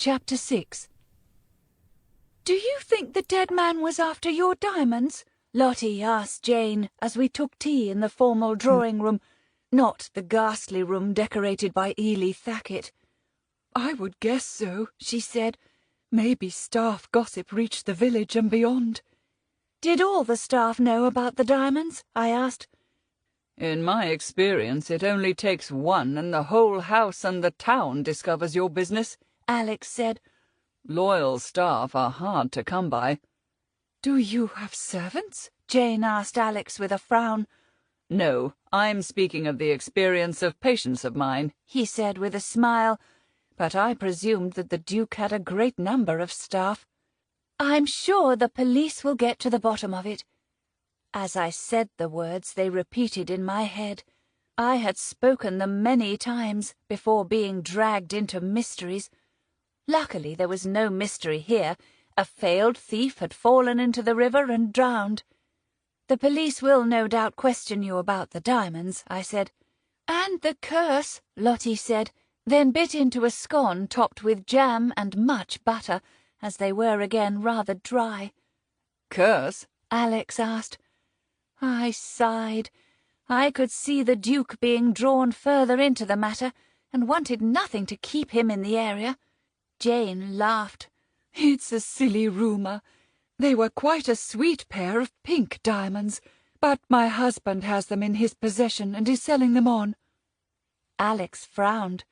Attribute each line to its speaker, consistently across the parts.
Speaker 1: Chapter 6. "Do you think the dead man was after your diamonds?" Lottie asked Jane as we took tea in the formal drawing-room, not the ghastly room decorated by Ely Thackett. "I would guess so," she said. "Maybe staff gossip reached the village and beyond." "Did all the staff know about the diamonds?" I asked.
Speaker 2: "In my experience, it only takes one and the whole house and the town discovers your business," Alex said. "Loyal staff are hard to come by."
Speaker 1: "Do you have servants?" Jane asked Alex with a frown.
Speaker 2: "No, I'm speaking of the experience of patients of mine," he said with a smile, but I presumed that the Duke had a great number of staff. "I'm sure the police will get to the bottom of it." As I said the words, they repeated in my head. I had spoken them many times before being dragged into mysteries. Luckily there was no mystery here. A failed thief had fallen into the river and drowned. "The police will no doubt question you about the diamonds," I said. "And the curse," Lottie said, then bit into a scone topped with jam and much butter, as they were again rather dry. "Curse?"
Speaker 1: Alex asked. I sighed. I could see the Duke being drawn further into the matter, and wanted nothing to keep him in the area. Jane laughed. "It's a silly rumour. They were quite a sweet pair of pink diamonds, but my husband has them in his possession and is selling them on." Alex frowned.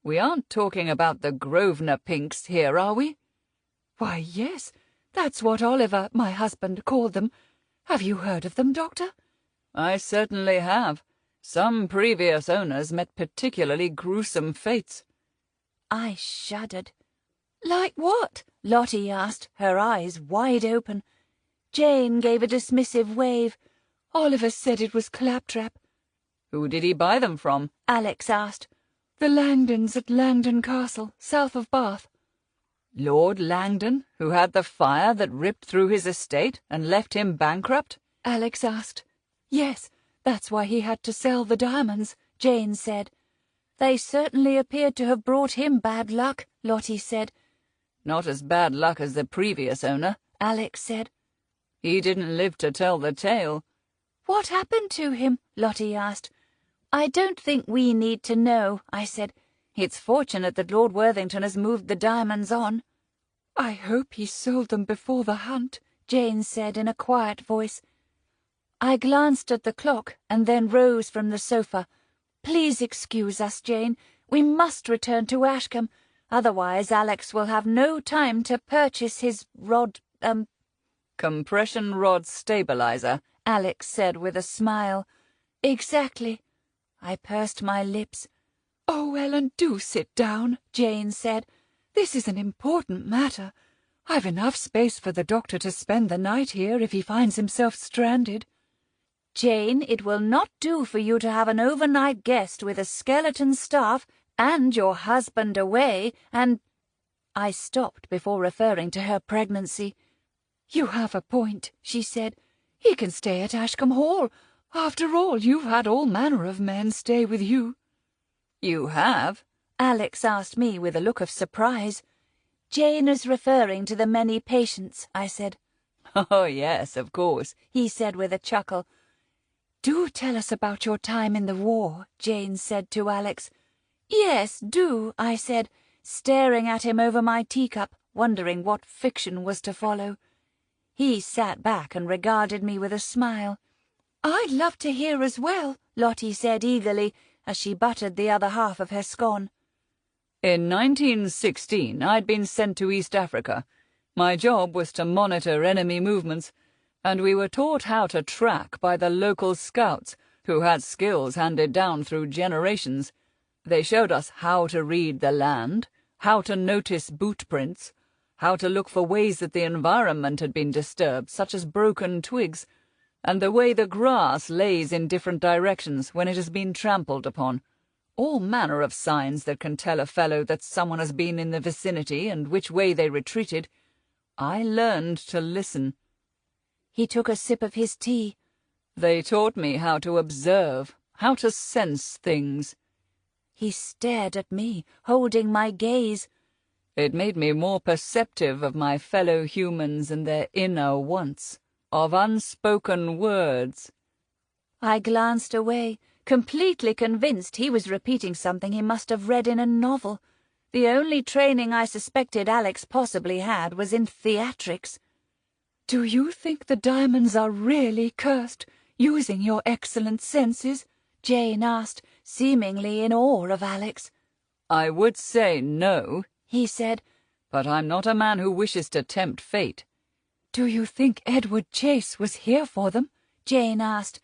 Speaker 2: "We aren't talking about the Grovenor Pinks here, are we?"
Speaker 1: "Why, yes. That's what Oliver, my husband, called them. Have you heard of them, Doctor?"
Speaker 2: "I certainly have. Some previous owners met particularly gruesome fates."
Speaker 1: I shuddered. "Like what?" Lottie asked, her eyes wide open. Jane gave a dismissive wave. "Oliver said it was claptrap."
Speaker 2: "Who did he buy them from?"
Speaker 1: Alex asked. "The Langdons at Langdon Castle, south of Bath."
Speaker 2: "Lord Langdon, who had the fire that ripped through his estate and left him bankrupt?"
Speaker 1: Alex asked. "Yes, that's why he had to sell the diamonds," Jane said. "They certainly appeared to have brought him bad luck," Lottie said.
Speaker 2: "Not as bad luck as the previous owner,"
Speaker 1: Alex said.
Speaker 2: "He didn't live to tell the tale."
Speaker 1: "What happened to him?" Lottie asked. "I don't think we need to know," I said. "It's fortunate that Lord Worthington has moved the diamonds on." "I hope he sold them before the hunt," Jane said in a quiet voice. I glanced at the clock and then rose from the sofa. "Please excuse us, Jane. We must return to Ashcombe. Otherwise Alex will have no time to purchase his
Speaker 2: "Compression rod stabilizer,"
Speaker 1: Alex said with a smile. "Exactly." I pursed my lips. "Oh, Ellen, do sit down," Jane said. "This is an important matter. I've enough space for the doctor to spend the night here if he finds himself stranded." "Jane, it will not do for you to have an overnight guest with a skeleton staff and your husband away, and—" I stopped before referring to her pregnancy. "You have a point," she said. "He can stay at Ashcombe Hall. After all, you've had all manner of men stay with you."
Speaker 2: "You have?"
Speaker 1: Alex asked me with a look of surprise. "Jane is referring to the many patients," I said.
Speaker 2: "Oh, yes, of course,"
Speaker 1: he said with a chuckle. "Do tell us about your time in the war," Jane said to Alex. "Yes, do," I said, staring at him over my teacup, wondering what fiction was to follow. He sat back and regarded me with a smile. "I'd love to hear as well," Lottie said eagerly, as she buttered the other half of her scone.
Speaker 2: "In 1916, I'd been sent to East Africa. My job was to monitor enemy movements, and we were taught how to track by the local scouts, who had skills handed down through generations. They showed us how to read the land, how to notice boot prints, how to look for ways that the environment had been disturbed, such as broken twigs, and the way the grass lays in different directions when it has been trampled upon. All manner of signs that can tell a fellow that someone has been in the vicinity and which way they retreated. I learned to listen."
Speaker 1: He took a sip of his tea.
Speaker 2: "They taught me how to observe, how to sense things."
Speaker 1: He stared at me, holding my gaze.
Speaker 2: It made me more perceptive of my fellow humans and their inner wants, of unspoken words.
Speaker 1: I glanced away, completely convinced he was repeating something he must have read in a novel. The only training I suspected Alex possibly had was in theatrics. "Do you think the diamonds are really cursed, using your excellent senses?" Jane asked, seemingly in awe of Alex.
Speaker 2: "I would say no,"
Speaker 1: he said,
Speaker 2: "but I'm not a man who wishes to tempt fate."
Speaker 1: "Do you think Edward Chase was here for them?" Jane asked.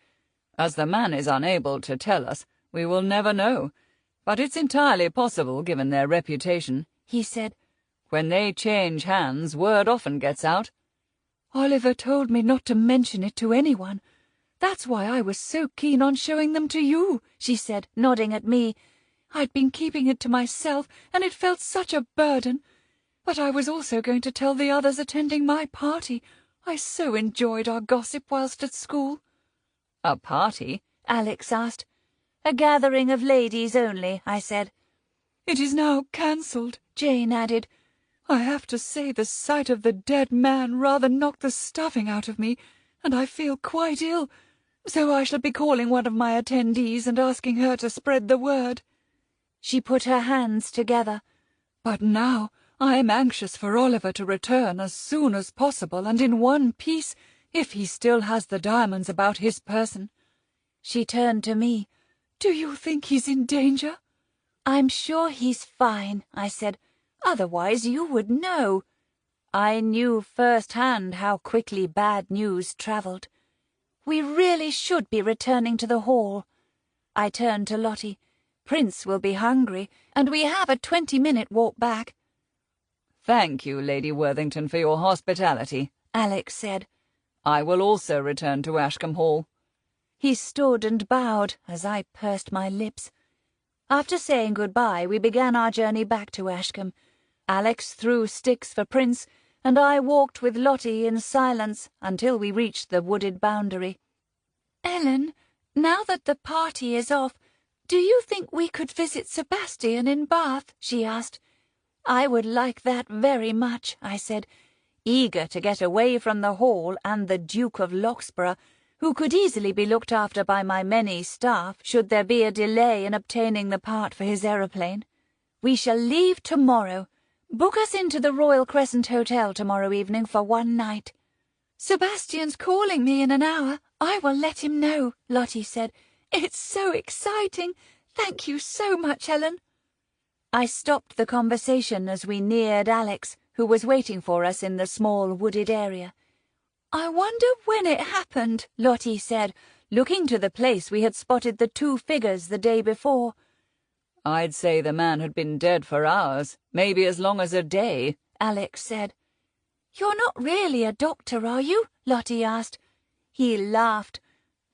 Speaker 2: "As the man is unable to tell us, we will never know. But it's entirely possible, given their reputation," he said. "When they change hands, word often gets out."
Speaker 1: "Oliver told me not to mention it to anyone. That's why I was so keen on showing them to you," she said, nodding at me. "I'd been keeping it to myself, and it felt such a burden. But I was also going to tell the others attending my party. I so enjoyed our gossip whilst at school."
Speaker 2: "A party?"
Speaker 1: Alex asked. "A gathering of ladies only," I said. "It is now cancelled," Jane added. "I have to say the sight of the dead man rather knocked the stuffing out of me, and I feel quite ill, so I shall be calling one of my attendees and asking her to spread the word." She put her hands together. "But now I am anxious for Oliver to return as soon as possible and in one piece, if he still has the diamonds about his person." She turned to me. "Do you think he's in danger?" "I'm sure he's fine," I said. "Otherwise you would know." I knew firsthand how quickly bad news travelled. "We really should be returning to the hall." I turned to Lottie. "Prince will be hungry, and we have a 20-minute walk back."
Speaker 2: "Thank you, Lady Worthington, for your hospitality," Alex said. "I will also return to Ashcombe Hall."
Speaker 1: He stood and bowed as I pursed my lips. After saying goodbye, we began our journey back to Ashcombe. Alex threw sticks for Prince, and I walked with Lottie in silence until we reached the wooded boundary. "Ellen, now that the party is off, do you think we could visit Sebastian in Bath?" she asked. "I would like that very much," I said, eager to get away from the hall and the Duke of Loxborough, who could easily be looked after by my many staff should there be a delay in obtaining the part for his aeroplane. "We shall leave tomorrow. Book us into the Royal Crescent Hotel tomorrow evening for one night." "Sebastian's calling me in an hour. I will let him know," Lottie said. "It's so exciting. Thank you so much, Ellen." I stopped the conversation as we neared Alex, who was waiting for us in the small wooded area. "I wonder when it happened," Lottie said, looking to the place we had spotted the two figures the day before.
Speaker 2: "I'd say the man had been dead for hours, maybe as long as a day," Alex said.
Speaker 1: "You're not really a doctor, are you?" Lottie asked. He laughed.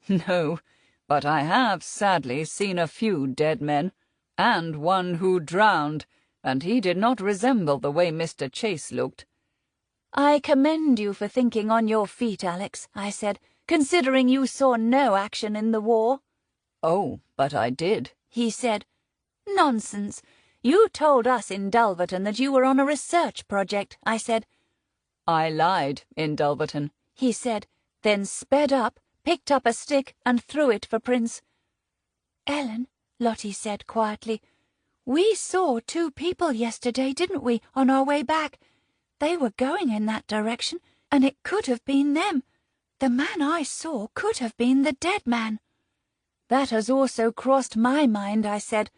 Speaker 2: "No, but I have, sadly, seen a few dead men, and one who drowned, and he did not resemble the way Mr. Chase looked."
Speaker 1: "I commend you for thinking on your feet, Alex," I said, "considering you saw no action in the war."
Speaker 2: "Oh, but I did,"
Speaker 1: he said. "Nonsense. You told us in Dulverton that you were on a research project," I said.
Speaker 2: "I lied in Dulverton,"
Speaker 1: he said, then sped up, picked up a stick and threw it for Prince. "Ellen," Lottie said quietly, "we saw two people yesterday, didn't we, on our way back? They were going in that direction, and it could have been them. The man I saw could have been the dead man." "That has also crossed my mind," I said.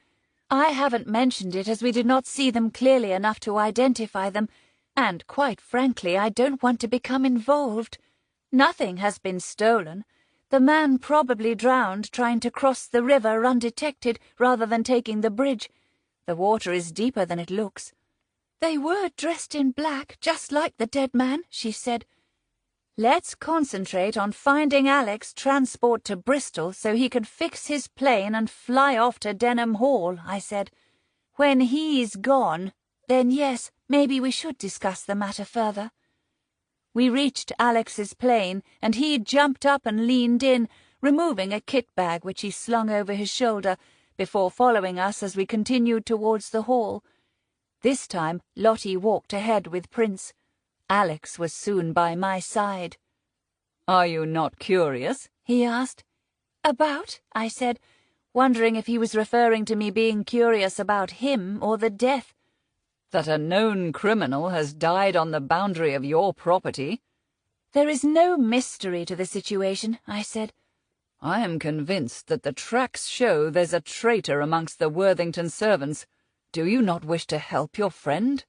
Speaker 1: "I haven't mentioned it as we did not see them clearly enough to identify them, and quite frankly I don't want to become involved. Nothing has been stolen. The man probably drowned trying to cross the river undetected rather than taking the bridge. The water is deeper than it looks." "They were dressed in black, just like the dead man," she said. "Let's concentrate on finding Alex transport to Bristol so he can fix his plane and fly off to Denham Hall," I said. "When he's gone, then yes, maybe we should discuss the matter further." We reached Alex's plane, and he jumped up and leaned in, removing a kit bag which he slung over his shoulder, before following us as we continued towards the hall. This time Lottie walked ahead with Prince. Alex was soon by my side.
Speaker 2: "Are you not curious?"
Speaker 1: he asked. "About?" I said, wondering if he was referring to me being curious about him or the death.
Speaker 2: "That a known criminal has died on the boundary of your property."
Speaker 1: "There is no mystery to the situation," I said.
Speaker 2: "I am convinced that the tracks show there's a traitor amongst the Worthington servants. Do you not wish to help your friend?"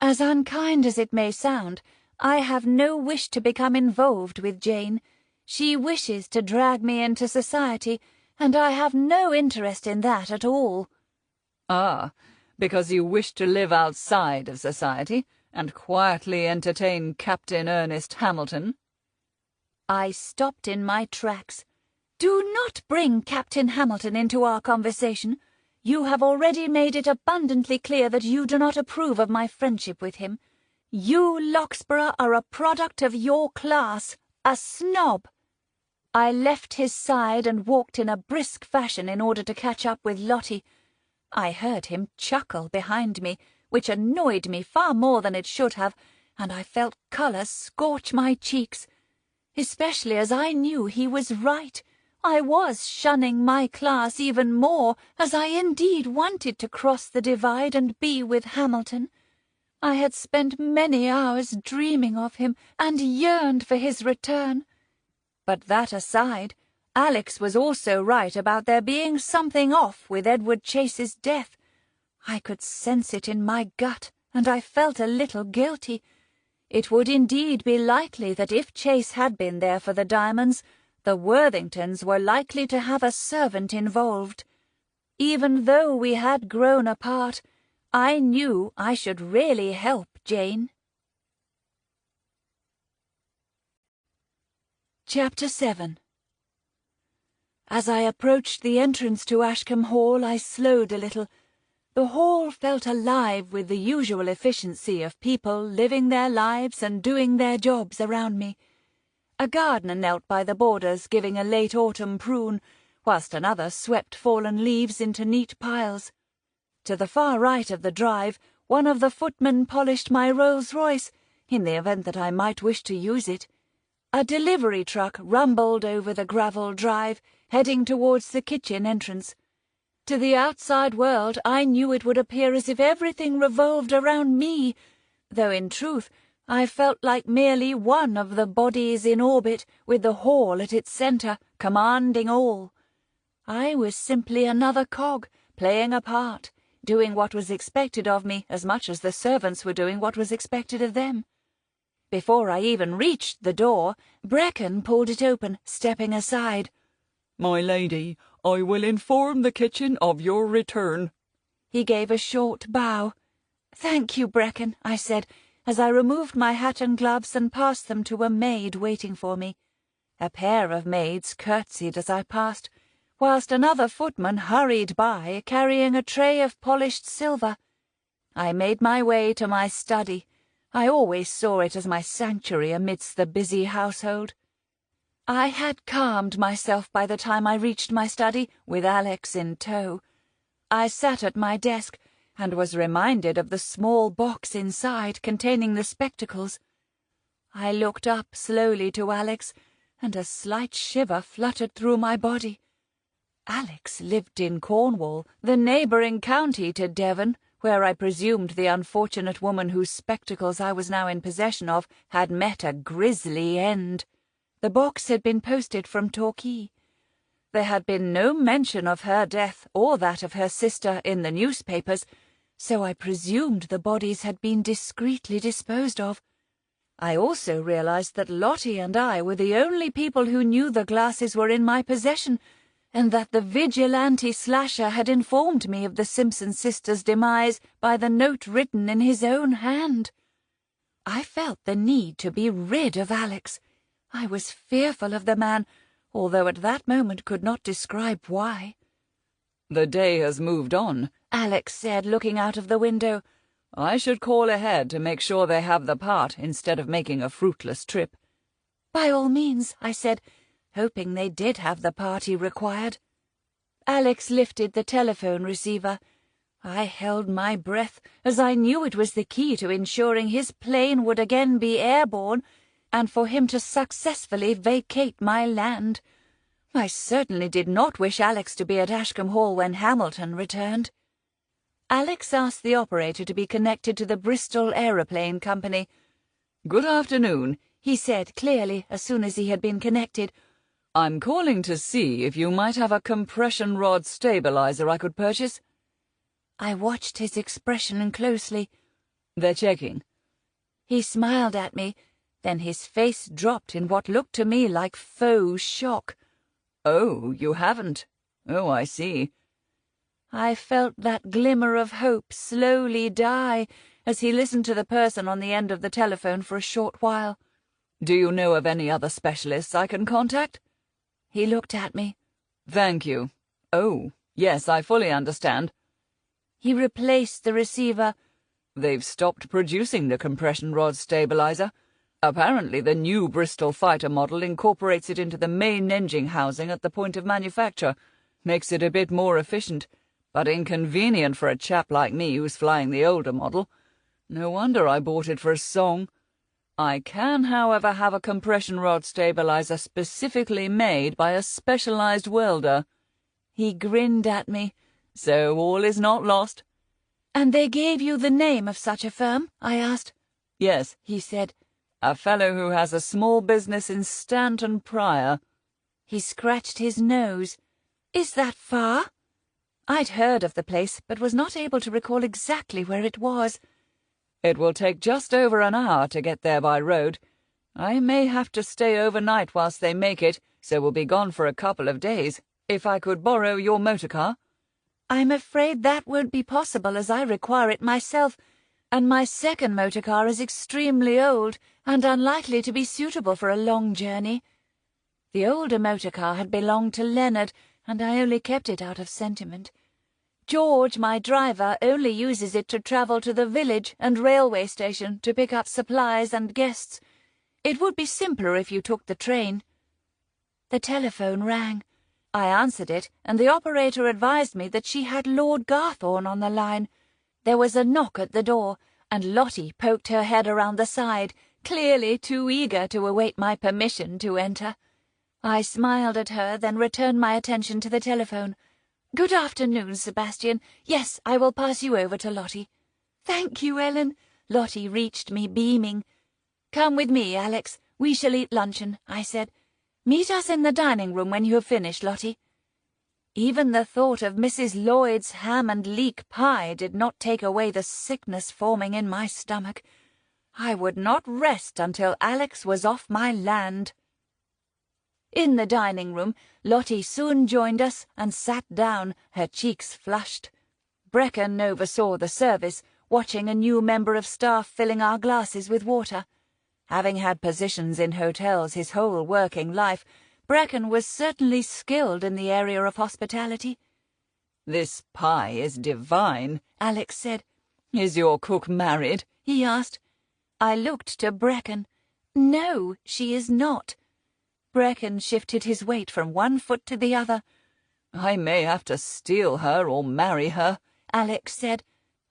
Speaker 1: As unkind as it may sound, I have no wish to become involved with Jane. She wishes to drag me into society, and I have no interest in that at all.
Speaker 2: "Ah, because you wish to live outside of society and quietly entertain Captain Ernest Hamilton?"
Speaker 1: I stopped in my tracks. "Do not bring Captain Hamilton into our conversation. You have already made it abundantly clear that you do not approve of my friendship with him. You, Loxborough, are a product of your class, a snob." I left his side and walked in a brisk fashion in order to catch up with Lottie. I heard him chuckle behind me, which annoyed me far more than it should have, and I felt colour scorch my cheeks, especially as I knew he was right. I was shunning my class even more, as I indeed wanted to cross the divide and be with Hamilton. I had spent many hours dreaming of him and yearned for his return. But that aside, Alex was also right about there being something off with Edward Chase's death. I could sense it in my gut, and I felt a little guilty. It would indeed be likely that if Chase had been there for the diamonds, the Worthingtons were likely to have a servant involved. Even though we had grown apart, I knew I should really help Jane. Chapter 7. As I approached the entrance to Ashcombe Hall, I slowed a little. The hall felt alive with the usual efficiency of people living their lives and doing their jobs around me. A gardener knelt by the borders giving a late autumn prune, whilst another swept fallen leaves into neat piles. To the far right of the drive, one of the footmen polished my Rolls-Royce, in the event that I might wish to use it. A delivery truck rumbled over the gravel drive, heading towards the kitchen entrance. To the outside world I knew it would appear as if everything revolved around me, though in truth I felt like merely one of the bodies in orbit, with the hall at its centre, commanding all. I was simply another cog, playing a part, doing what was expected of me as much as the servants were doing what was expected of them. Before I even reached the door, Brecon pulled it open, stepping aside.
Speaker 2: "My lady, I will inform the kitchen of your return."
Speaker 1: He gave a short bow. "Thank you, Brecon," I said, as I removed my hat and gloves and passed them to a maid waiting for me. A pair of maids curtsied as I passed, whilst another footman hurried by, carrying a tray of polished silver. I made my way to my study. I always saw it as my sanctuary amidst the busy household. I had calmed myself by the time I reached my study, with Alex in tow. I sat at my desk, and was reminded of the small box inside containing the spectacles. I looked up slowly to Alex, and a slight shiver fluttered through my body. Alex lived in Cornwall, the neighbouring county to Devon, where I presumed the unfortunate woman whose spectacles I was now in possession of had met a grisly end. The box had been posted from Torquay. There had been no mention of her death or that of her sister in the newspapers, so I presumed the bodies had been discreetly disposed of. I also realized that Lottie and I were the only people who knew the glasses were in my possession, and that the vigilante slasher had informed me of the Simpson sisters' demise by the note written in his own hand. I felt the need to be rid of Alex. I was fearful of the man, although at that moment could not describe why.
Speaker 2: "The day has moved on,"
Speaker 1: Alex said, looking out of the window.
Speaker 2: "I should call ahead to make sure they have the part, instead of making a fruitless trip."
Speaker 1: "By all means," I said, hoping they did have the part he required. Alex lifted the telephone receiver. I held my breath, as I knew it was the key to ensuring his plane would again be airborne, and for him to successfully vacate my land. I certainly did not wish Alex to be at Ashcombe Hall when Hamilton returned. Alex asked the operator to be connected to the Bristol Aeroplane Company.
Speaker 2: "Good afternoon,"
Speaker 1: he said clearly as soon as he had been connected.
Speaker 2: "I'm calling to see if you might have a compression rod stabilizer I could purchase."
Speaker 1: I watched his expression closely.
Speaker 2: "They're checking."
Speaker 1: He smiled at me, then his face dropped in what looked to me like faux shock.
Speaker 2: "Oh, you haven't? Oh, I see."
Speaker 1: I felt that glimmer of hope slowly die as he listened to the person on the end of the telephone for a short while.
Speaker 2: "Do you know of any other specialists I can contact?"
Speaker 1: He looked at me.
Speaker 2: "Thank you. Oh, yes, I fully understand."
Speaker 1: He replaced the receiver.
Speaker 2: "They've stopped producing the compression rod stabilizer. Apparently the new Bristol fighter model incorporates it into the main engine housing at the point of manufacture. Makes it a bit more efficient, but inconvenient for a chap like me who's flying the older model. No wonder I bought it for a song. I can, however, have a compression rod stabilizer specifically made by a specialized welder."
Speaker 1: He grinned at me.
Speaker 2: "So all is not lost."
Speaker 1: "And they gave you the name of such a firm?" I asked.
Speaker 2: "Yes,"
Speaker 1: he said.
Speaker 2: "A fellow who has a small business in Stanton Prior."
Speaker 1: He scratched his nose. "Is that far?" I'd heard of the place, but was not able to recall exactly where it was.
Speaker 2: "It will take just over an hour to get there by road. I may have to stay overnight whilst they make it, so we'll be gone for a couple of days. If I could borrow your motor car?"
Speaker 1: "I'm afraid that won't be possible, as I require it myself, and my second motor car is extremely old and unlikely to be suitable for a long journey." The older motor car had belonged to Leonard, and I only kept it out of sentiment. George, my driver, only uses it to travel to the village and railway station to pick up supplies and guests. It would be simpler if you took the train. The telephone rang. I answered it, and the operator advised me that she had Lord Garthorne on the line. There was a knock at the door, and Lottie poked her head around the side, clearly too eager to await my permission to enter. I smiled at her, then returned my attention to the telephone. "Good afternoon, Sebastian. Yes, I will pass you over to Lottie." "Thank you, Ellen." Lottie reached me beaming. "Come with me, Alex. We shall eat luncheon," I said. "Meet us in the dining room when you have finished, Lottie." Even the thought of Mrs. Lloyd's ham and leek pie did not take away the sickness forming in my stomach. I would not rest until Alex was off my land. In the dining room, Lottie soon joined us and sat down, her cheeks flushed. Brecon oversaw the service, watching a new member of staff filling our glasses with water. Having had positions in hotels his whole working life, Brecon was certainly skilled in the area of hospitality.
Speaker 2: "This pie is divine,"
Speaker 1: Alex said.
Speaker 2: "Is your cook married?"
Speaker 1: he asked. I looked to Brecon. "No, she is not." Brecon shifted his weight from one foot to the other.
Speaker 2: "I may have to steal her or marry her,"
Speaker 1: Alex said.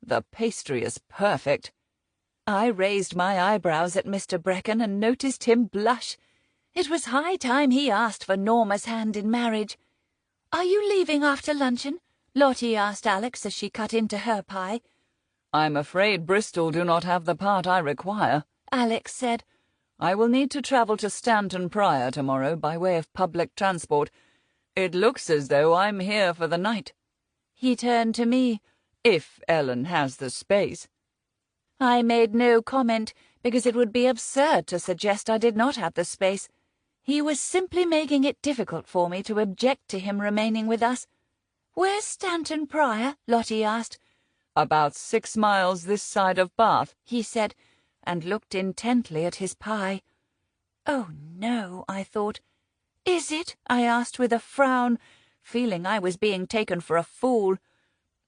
Speaker 2: "The pastry is perfect."
Speaker 1: I raised my eyebrows at Mr. Brecon and noticed him blush. It was high time he asked for Norma's hand in marriage. "Are you leaving after luncheon?" Lottie asked Alex as she cut into her pie.
Speaker 2: "I'm afraid Bristol do not have the part I require,"
Speaker 1: Alex said.
Speaker 2: "I will need to travel to Stanton Prior tomorrow by way of public transport. It looks as though I'm here for the night."
Speaker 1: He turned to me.
Speaker 2: "If Ellen has the space."
Speaker 1: I made no comment, because it would be absurd to suggest I did not have the space. He was simply making it difficult for me to object to him remaining with us. "Where's Stanton Prior?" Lottie asked.
Speaker 2: "About 6 miles this side of Bath,"
Speaker 1: he said, and looked intently at his pie. "Oh, no," I thought. "Is it?" I asked with a frown, feeling I was being taken for a fool.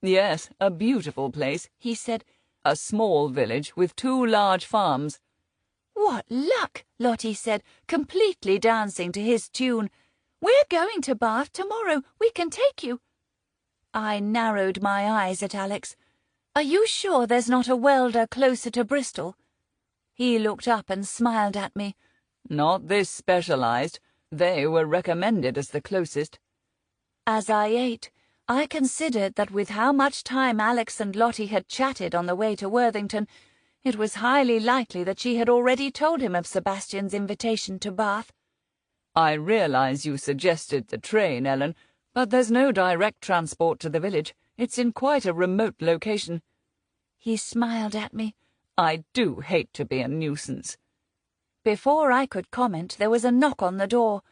Speaker 2: "Yes, a beautiful place," he said. "A small village with 2 large farms."
Speaker 1: "What luck!" Lottie said, completely dancing to his tune. "We're going to Bath tomorrow. We can take you." I narrowed my eyes at Alex. "Are you sure there's not a welder closer to Bristol?" He looked up and smiled at me.
Speaker 2: "Not this specialized. They were recommended as the closest."
Speaker 1: As I ate, I considered that with how much time Alex and Lottie had chatted on the way to Worthington, it was highly likely that she had already told him of Sebastian's invitation to Bath.
Speaker 2: "I realize you suggested the train, Ellen, but there's no direct transport to the village. It's in quite a remote location."
Speaker 1: He smiled at me.
Speaker 2: "I do hate to be a nuisance."
Speaker 1: Before I could comment, there was a knock on the door.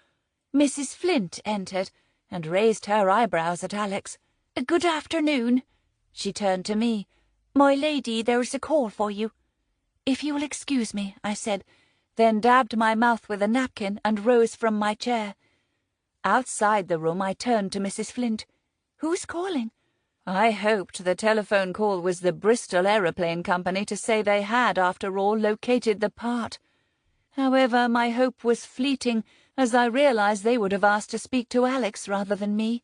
Speaker 1: Mrs. Flint entered and raised her eyebrows at Alex. "Good afternoon." She turned to me. "My lady, there is a call for you." "If you will excuse me," I said, then dabbed my mouth with a napkin and rose from my chair. Outside the room I turned to Mrs. Flint. "Who's calling?" I hoped the telephone call was the Bristol Aeroplane Company to say they had, after all, located the part. However, my hope was fleeting, as I realized they would have asked to speak to Alex rather than me.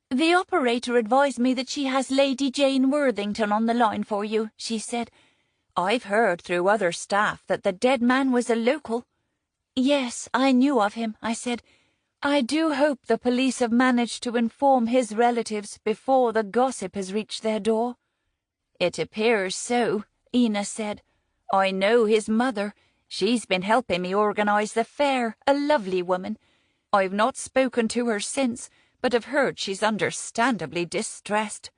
Speaker 1: "The operator advised me that she has Lady Jane Worthington on the line for you," she said. "I've heard through other staff that the dead man was a local." "Yes, I knew of him," I said. "I do hope the police have managed to inform his relatives before the gossip has reached their door." "It appears so," Ina said. "I know his mother. She's been helping me organise the fair, a lovely woman. I've not spoken to her since, but have heard she's understandably distressed."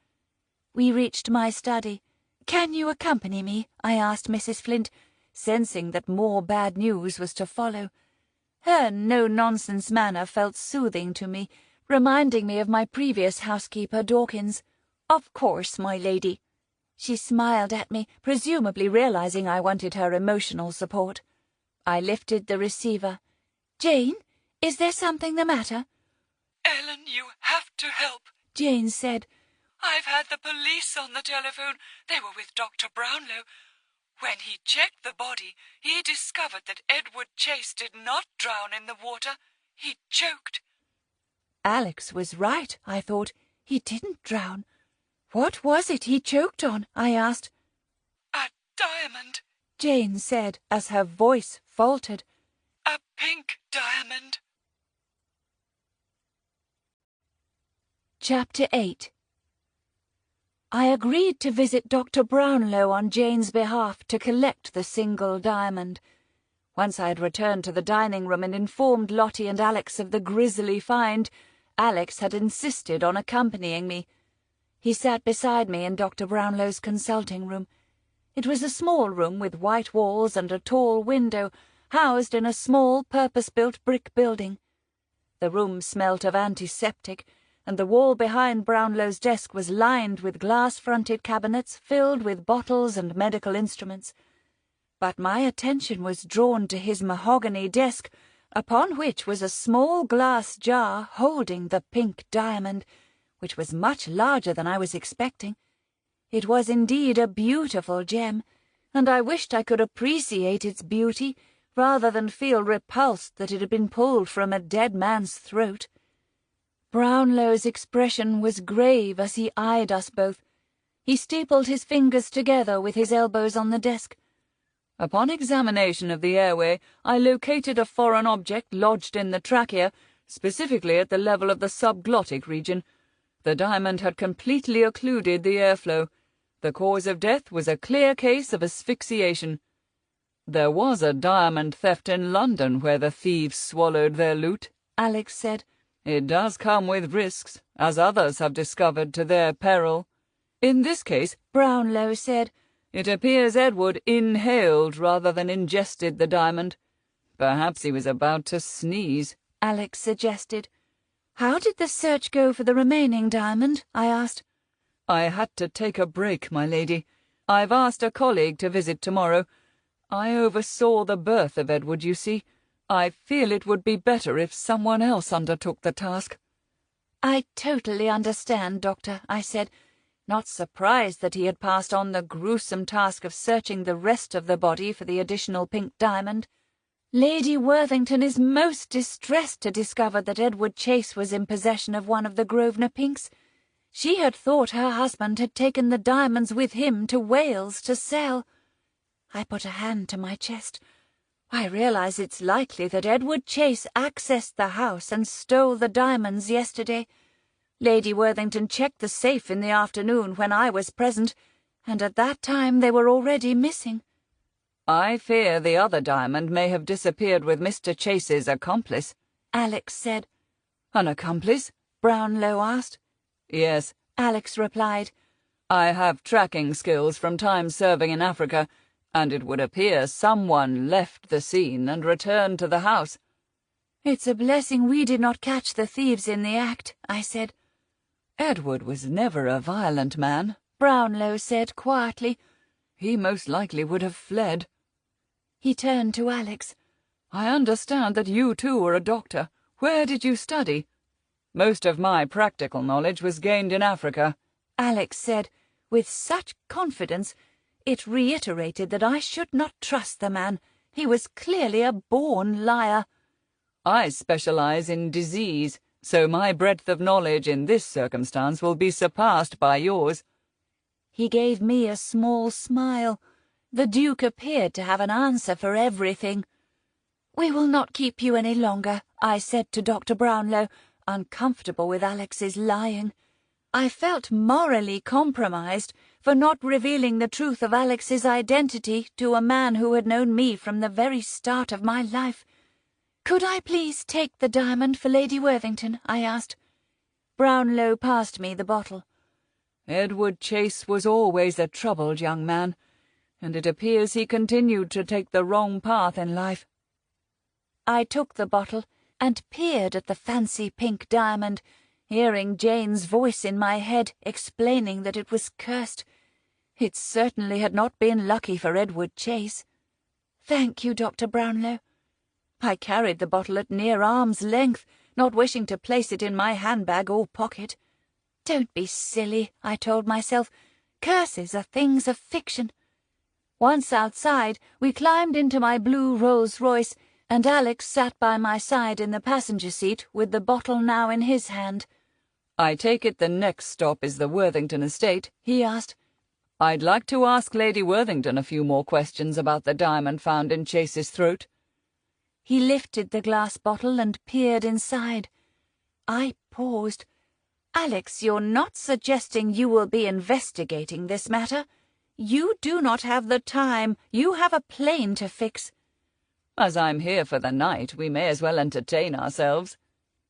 Speaker 1: We reached my study. "Can you accompany me?" I asked Mrs. Flint, sensing that more bad news was to follow. Her no-nonsense manner felt soothing to me, reminding me of my previous housekeeper, Dawkins. "Of course, my lady." She smiled at me, presumably realizing I wanted her emotional support. I lifted the receiver. "Jane, is there something the matter?"
Speaker 3: "Ellen, you have to help,"
Speaker 1: Jane said.
Speaker 3: "I've had the police on the telephone. They were with Dr. Brownlow. When he checked the body, he discovered that Edward Chase did not drown in the water. He choked."
Speaker 1: Alex was right, I thought. He didn't drown. "What was it he choked on?" I asked.
Speaker 3: "A diamond,"
Speaker 1: Jane said, as her voice faltered.
Speaker 3: "a pink diamond."
Speaker 1: Chapter 8. I agreed to visit Dr. Brownlow on Jane's behalf to collect the single diamond. Once I had returned to the dining room and informed Lottie and Alex of the grisly find, Alex had insisted on accompanying me. He sat beside me in Dr. Brownlow's consulting room. It was a small room with white walls and a tall window, housed in a small purpose-built brick building. The room smelt of antiseptic, and the wall behind Brownlow's desk was lined with glass-fronted cabinets filled with bottles and medical instruments. But my attention was drawn to his mahogany desk, upon which was a small glass jar holding the pink diamond, which was much larger than I was expecting. It was indeed a beautiful gem, and I wished I could appreciate its beauty rather than feel repulsed that it had been pulled from a dead man's throat. Brownlow's expression was grave as he eyed us both. He stapled his fingers together with his elbows on the desk.
Speaker 2: "Upon examination of the airway, I located a foreign object lodged in the trachea, specifically at the level of the subglottic region. The diamond had completely occluded the airflow. The cause of death was a clear case of asphyxiation. There was a diamond theft in London where the thieves swallowed their loot,"
Speaker 1: Alex said.
Speaker 2: "It does come with risks, as others have discovered to their peril. In this case,"
Speaker 1: Brownlow said,
Speaker 2: "it appears Edward inhaled rather than ingested the diamond. Perhaps he was about to sneeze,"
Speaker 1: Alex suggested. "How did the search go for the remaining diamond?" I asked.
Speaker 2: "I had to take a break, my lady. I've asked a colleague to visit tomorrow. I oversaw the birth of Edward, you see. I feel it would be better if someone else undertook the task."
Speaker 1: "I totally understand, Doctor," I said, not surprised that he had passed on the gruesome task of searching the rest of the body for the additional pink diamond. "Lady Worthington is most distressed to discover that Edward Chase was in possession of one of the Grovenor Pinks. She had thought her husband had taken the diamonds with him to Wales to sell. I put a hand to my chest. I realize it's likely that Edward Chase accessed the house and stole the diamonds yesterday. Lady Worthington checked the safe in the afternoon when I was present, and at that time they were already missing.
Speaker 2: I fear the other diamond may have disappeared with Mr. Chase's accomplice,
Speaker 1: Alex said.
Speaker 2: An accomplice?
Speaker 1: Brownlow asked.
Speaker 2: Yes,
Speaker 1: Alex replied.
Speaker 2: I have tracking skills from time serving in Africa, and it would appear someone left the scene and returned to the house.
Speaker 1: It's a blessing we did not catch the thieves in the act, I said.
Speaker 2: Edward was never a violent man,
Speaker 1: Brownlow said quietly.
Speaker 2: He most likely would have fled.
Speaker 1: He turned to Alex.
Speaker 2: I understand that you too are a doctor. Where did you study? Most of my practical knowledge was gained in Africa,
Speaker 1: Alex said, with such confidence it reiterated that I should not trust the man. He was clearly a born liar.
Speaker 2: I specialize in disease, so my breadth of knowledge in this circumstance will be surpassed by yours.
Speaker 1: He gave me a small smile. The Duke appeared to have an answer for everything. We will not keep you any longer, I said to Dr. Brownlow, uncomfortable with Alex's lying. I felt morally compromised for not revealing the truth of Alex's identity to a man who had known me from the very start of my life. Could I please take the diamond for Lady Worthington? I asked. Brownlow passed me the bottle.
Speaker 2: Edward Chase was always a troubled young man, and it appears he continued to take the wrong path in life.
Speaker 1: I took the bottle and peered at the fancy pink diamond, hearing Jane's voice in my head explaining that it was cursed. It certainly had not been lucky for Edward Chase. Thank you, Dr. Brownlow. I carried the bottle at near arm's length, not wishing to place it in my handbag or pocket. Don't be silly, I told myself. Curses are things of fiction. Once outside, we climbed into my blue Rolls-Royce, and Alex sat by my side in the passenger seat with the bottle now in his hand.
Speaker 2: I take it the next stop is the Worthington estate?
Speaker 1: He asked.
Speaker 2: I'd like to ask Lady Worthington a few more questions about the diamond found in Chase's throat.
Speaker 1: He lifted the glass bottle and peered inside. I paused. Alex, you're not suggesting you will be investigating this matter. You do not have the time. You have a plane to fix.
Speaker 2: As I'm here for the night, we may as well entertain ourselves.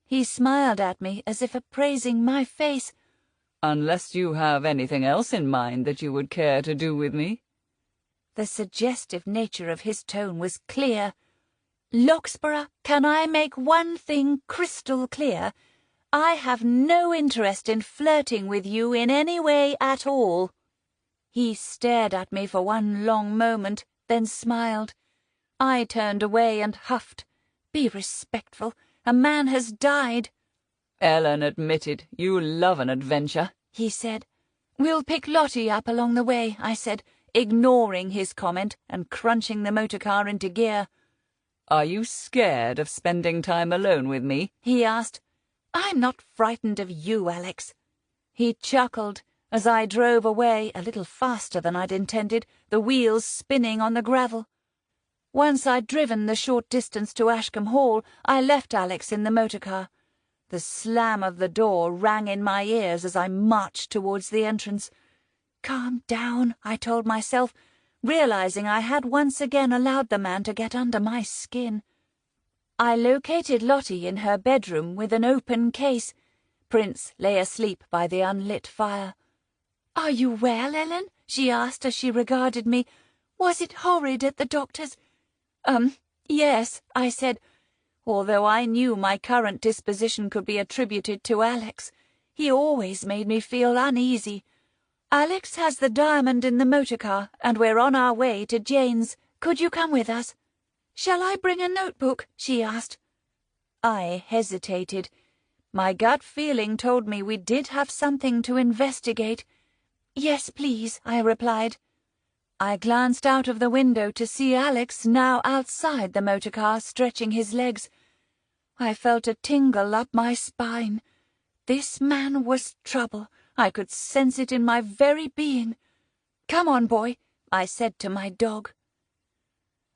Speaker 1: He smiled at me as if appraising my face.
Speaker 2: Unless you have anything else in mind that you would care to do with me.
Speaker 1: The suggestive nature of his tone was clear. Loxborough, can I make one thing crystal clear? I have no interest in flirting with you in any way at all. He stared at me for one long moment, then smiled. I turned away and huffed. Be respectful. A man has died.
Speaker 2: Ellen admitted, you love an adventure,
Speaker 1: he said. We'll pick Lottie up along the way, I said, ignoring his comment and crunching the motor car into gear.
Speaker 2: Are you scared of spending time alone with me?
Speaker 1: He asked. I'm not frightened of you, Alex. He chuckled as I drove away a little faster than I'd intended, the wheels spinning on the gravel. Once I'd driven the short distance to Ashcombe Hall, I left Alex in the motor car. The slam of the door rang in my ears as I marched towards the entrance. Calm down, I told myself, realizing I had once again allowed the man to get under my skin. I located Lottie in her bedroom with an open case. Prince lay asleep by the unlit fire. "Are you well, Ellen?" she asked as she regarded me. "Was it horrid at the doctor's?" Yes," I said, although I knew my current disposition could be attributed to Alex. He always made me feel uneasy. "Alex has the diamond in the motor car, and we're on our way to Jane's. Could you come with us?" "Shall I bring a notebook?" she asked. I hesitated. My gut feeling told me we did have something to investigate. "Yes, please," I replied. I glanced out of the window to see Alex now outside the motor car, stretching his legs. I felt a tingle up my spine. This man was trouble, I could sense it in my very being. "Come on, boy," I said to my dog.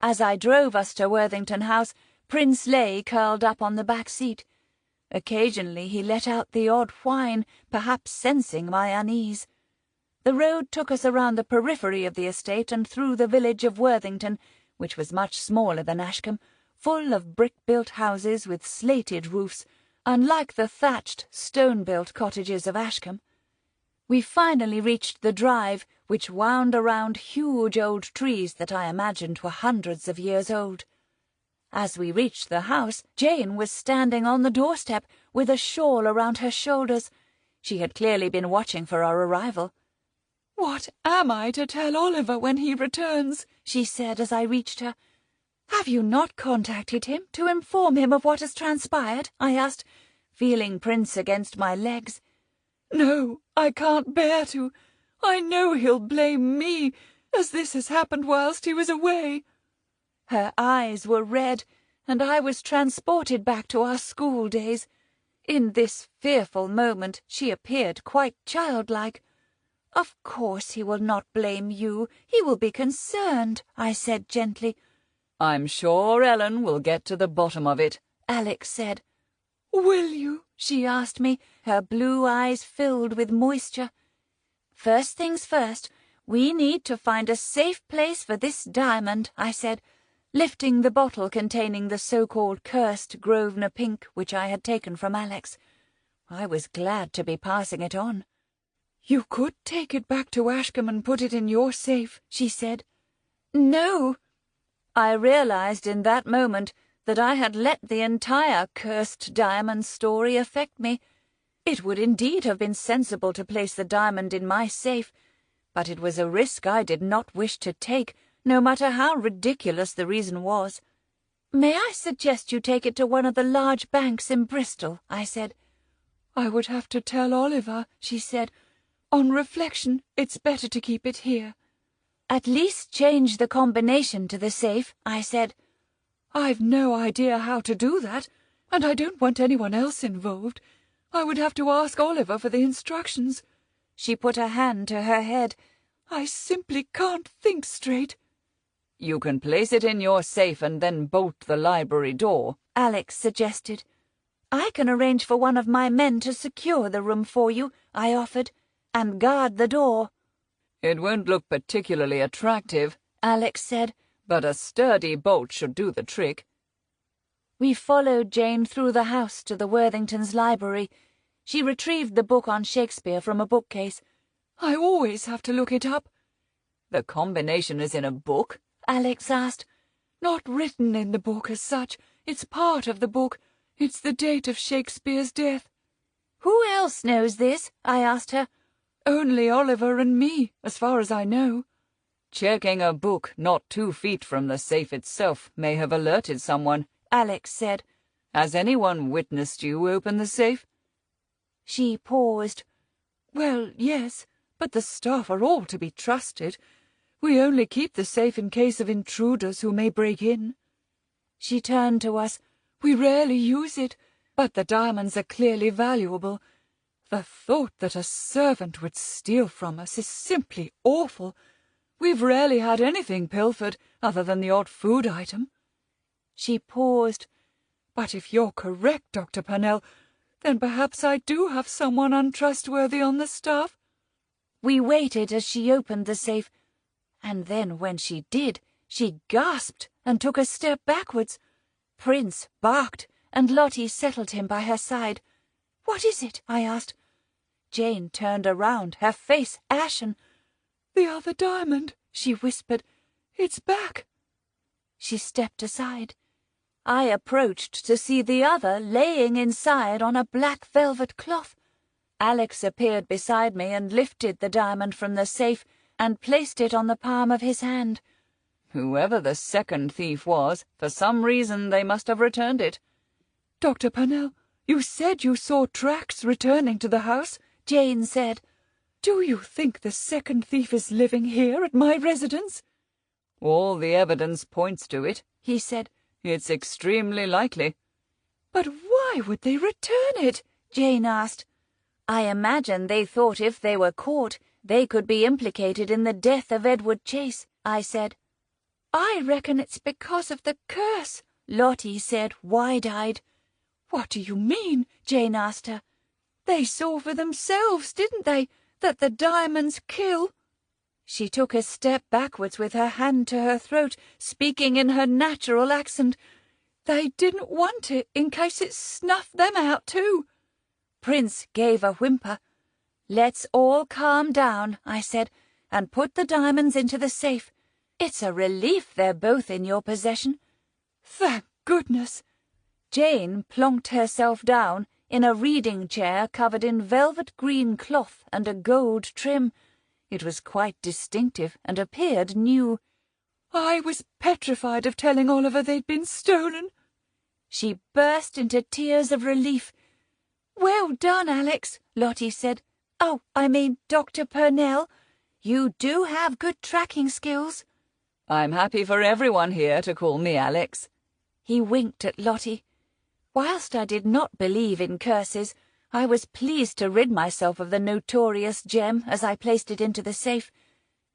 Speaker 1: As I drove us to Worthington House, Prince lay curled up on the back seat. Occasionally he let out the odd whine, perhaps sensing my unease. The road took us around the periphery of the estate and through the village of Worthington, which was much smaller than Ashcombe, full of brick-built houses with slated roofs, unlike the thatched, stone-built cottages of Ashcombe. We finally reached the drive, which wound around huge old trees that I imagined were hundreds of years old. As we reached the house, Jane was standing on the doorstep with a shawl around her shoulders. She had clearly been watching for our arrival.
Speaker 3: "What am I to tell Oliver when he returns?"
Speaker 1: she said as I reached her. "Have you not contacted him to inform him of what has transpired?" I asked, feeling Prince against my legs.
Speaker 3: "No, I can't bear to. I know he'll blame me, as this has happened whilst he was away."
Speaker 1: Her eyes were red, and I was transported back to our school days. In this fearful moment she appeared quite childlike. "Of course he will not blame you. He will be concerned," I said gently.
Speaker 2: "I'm sure Ellen will get to the bottom of it,"
Speaker 1: Alex said.
Speaker 3: "Will you?"
Speaker 1: she asked me, her blue eyes filled with moisture. "First things first, we need to find a safe place for this diamond," I said, lifting the bottle containing the so-called cursed Grovenor Pink which I had taken from Alex. I was glad to be passing it on.
Speaker 3: "You could take it back to Ashcombe and put it in your safe," she said.
Speaker 1: "No." I realized in that moment that I had let the entire cursed diamond story affect me. It would indeed have been sensible to place the diamond in my safe, but it was a risk I did not wish to take, no matter how ridiculous the reason was. "May I suggest you take it to one of the large banks in Bristol?" I said.
Speaker 3: "I would have to tell Oliver," she said. "On reflection, it's better to keep it here."
Speaker 1: "At least change the combination to the safe," I said.
Speaker 3: "I've no idea how to do that, and I don't want anyone else involved. I would have to ask Oliver for the instructions."
Speaker 1: She put a hand to her head.
Speaker 3: "I simply can't think straight."
Speaker 2: "You can place it in your safe and then bolt the library door,"
Speaker 1: Alex suggested. "I can arrange for one of my men to secure the room for you," I offered, "and guard the door."
Speaker 2: "It won't look particularly attractive,"
Speaker 1: Alex said,
Speaker 2: "but a sturdy bolt should do the trick."
Speaker 1: We followed Jane through the house to the Worthingtons' library. She retrieved the book on Shakespeare from a bookcase.
Speaker 3: "I always have to look it up."
Speaker 2: "The combination is in a book?"
Speaker 1: Alex asked.
Speaker 3: "Not written in the book as such. It's part of the book. It's the date of Shakespeare's death."
Speaker 1: "Who else knows this?" I asked her.
Speaker 3: "Only Oliver and me, as far as I know."
Speaker 2: "Checking a book not 2 feet from the safe itself may have alerted someone,"
Speaker 1: Alex said.
Speaker 2: "Has anyone witnessed you open the safe?"
Speaker 1: She paused.
Speaker 3: "Well, yes, but the staff are all to be trusted. We only keep the safe in case of intruders who may break in."
Speaker 1: She turned to us.
Speaker 3: "We rarely use it, but the diamonds are clearly valuable. The thought that a servant would steal from us is simply awful. We've rarely had anything pilfered other than the odd food item."
Speaker 1: She paused.
Speaker 3: "But if you're correct, Dr. Pernell, then perhaps I do have someone untrustworthy on the staff."
Speaker 1: We waited as she opened the safe, and then when she did, she gasped and took a step backwards. Prince barked, and Lottie settled him by her side. "What is it?" I asked. Jane turned around, her face ashen.
Speaker 3: "The other diamond," she whispered. "It's back."
Speaker 1: She stepped aside. I approached to see the other laying inside on a black velvet cloth. Alex appeared beside me and lifted the diamond from the safe and placed it on the palm of his hand.
Speaker 2: "Whoever the second thief was, for some reason they must have returned it."
Speaker 3: "Dr. Pernell, you said you saw tracks returning to the house,"
Speaker 1: Jane said.
Speaker 3: "Do you think the second thief is living here at my residence?"
Speaker 2: "All the evidence points to it,"
Speaker 1: he said.
Speaker 2: "It's extremely likely."
Speaker 3: "But why would they return it?"
Speaker 1: Jane asked. I imagine they thought if they were caught, they could be implicated in the death of Edward Chase, I said. I reckon it's because of the curse, Lottie said, wide-eyed. What do you mean? Jane asked her. They saw for themselves, didn't they, that the diamonds kill? She took a step backwards with her hand to her throat, speaking in her natural accent. They didn't want it in case it snuffed them out too. Prince gave a whimper. Let's all calm down, I said, and put the diamonds into the safe. It's a relief they're both in your possession. Thank goodness. Jane plonked herself down in a reading chair covered in velvet green cloth and a gold trim. It was quite distinctive and appeared new. I was petrified of telling Oliver they'd been stolen. She burst into tears of relief. Well done, Alex, Lottie said. Oh, I mean Dr. Pernell. You do have good tracking skills.
Speaker 2: I'm happy for everyone here to call me Alex.
Speaker 1: He winked at Lottie. Whilst I did not believe in curses, I was pleased to rid myself of the notorious gem as I placed it into the safe.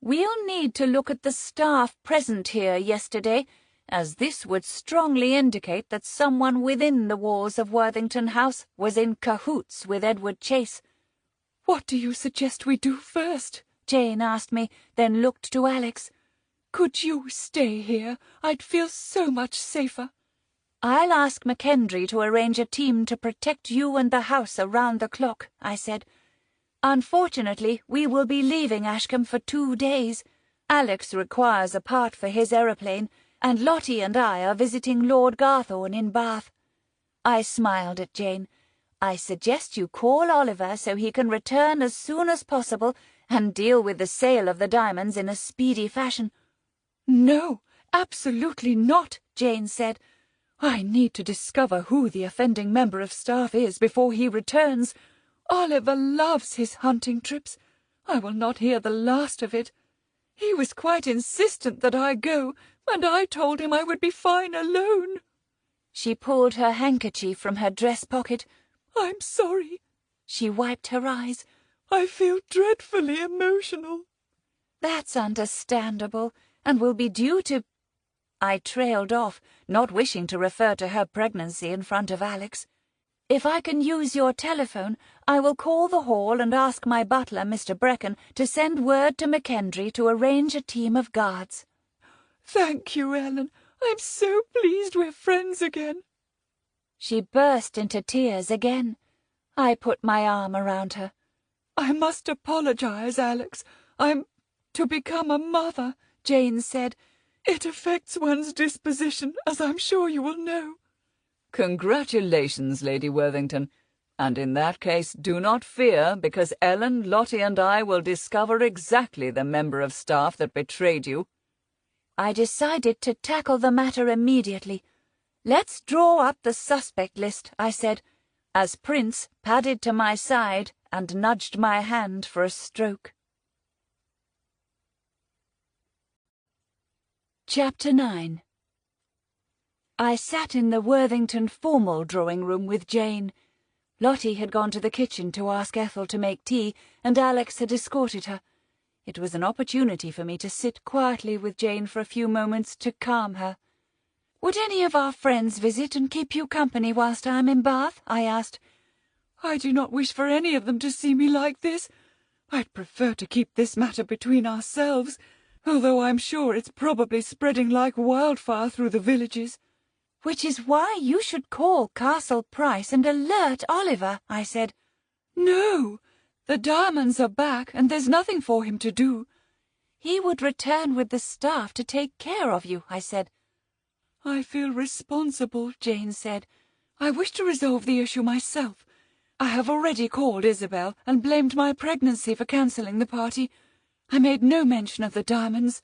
Speaker 1: We'll need to look at the staff present here yesterday, as this would strongly indicate that someone within the walls of Worthington House was in cahoots with Edward Chase. What do you suggest we do first? Jane asked me, then looked to Alex. Could you stay here? I'd feel so much safer. I'll ask McKendry to arrange a team to protect you and the house around the clock, I said. Unfortunately, we will be leaving Ashcombe for 2 days. Alex requires a part for his aeroplane, and Lottie and I are visiting Lord Garthorne in Bath. I smiled at Jane. I suggest you call Oliver so he can return as soon as possible and deal with the sale of the diamonds in a speedy fashion. No, absolutely not, Jane said. I need to discover who the offending member of staff is before he returns. Oliver loves his hunting trips. I will not hear the last of it. He was quite insistent that I go, and I told him I would be fine alone. She pulled her handkerchief from her dress pocket. I'm sorry. She wiped her eyes. I feel dreadfully emotional. That's understandable, and will be due to... I trailed off, not wishing to refer to her pregnancy in front of Alex. If I can use your telephone, I will call the hall and ask my butler, Mr. Brecon, to send word to McKendry to arrange a team of guards. Thank you, Ellen. I'm so pleased we're friends again. She burst into tears again. I put my arm around her. I must apologize, Alex. I'm to become a mother, Jane said. It affects one's disposition, as I'm sure you will know.
Speaker 2: Congratulations, Lady Worthington. And in that case, do not fear, because Ellen, Lottie and I will discover exactly the member of staff that betrayed you. I decided to tackle the matter immediately. Let's draw up the suspect list, I said, as Prince padded to my side and nudged my hand for a stroke. Chapter 9. I sat in the Worthington formal drawing-room with Jane. Lottie had gone to the kitchen to ask Ethel to make tea, and Alex had escorted her. It was an opportunity for me to sit quietly with Jane for a few moments to calm her. Would any of our friends visit and keep you company whilst I am in Bath? I asked. I do not wish for any of them to see me like this. I'd prefer to keep this matter between ourselves, although I'm sure it's probably spreading like wildfire through the villages. Which is why you should call Castle Price and alert Oliver, I said. No, the diamonds are back, and there's nothing for him to do. He would return with the staff to take care of you, I said. I feel responsible, Jane said. I wish to resolve the issue myself. I have already called Isabel and blamed my pregnancy for cancelling the party. I made no mention of the diamonds.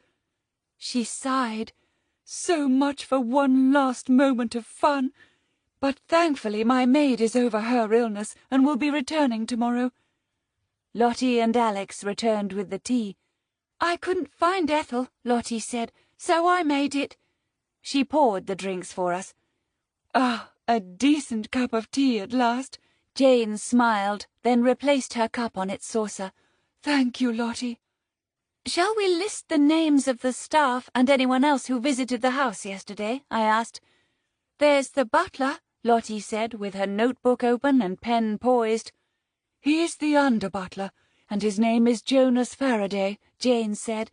Speaker 2: She sighed. So much for one last moment of fun. But thankfully my maid is over her illness and will be returning tomorrow. Lottie and Alex returned with the tea. I couldn't find Ethel, Lottie said, so I made it. She poured the drinks for us. Ah, a decent cup of tea at last.
Speaker 1: Jane smiled, then replaced her cup on its saucer.
Speaker 3: "Thank you, Lottie."
Speaker 1: "Shall we list the names of the staff and anyone else who visited the house yesterday?" I asked. "There's the butler," Lottie said, with her notebook open and pen poised.
Speaker 3: "He's the under-butler, and his name is Jonas Faraday," Jane said.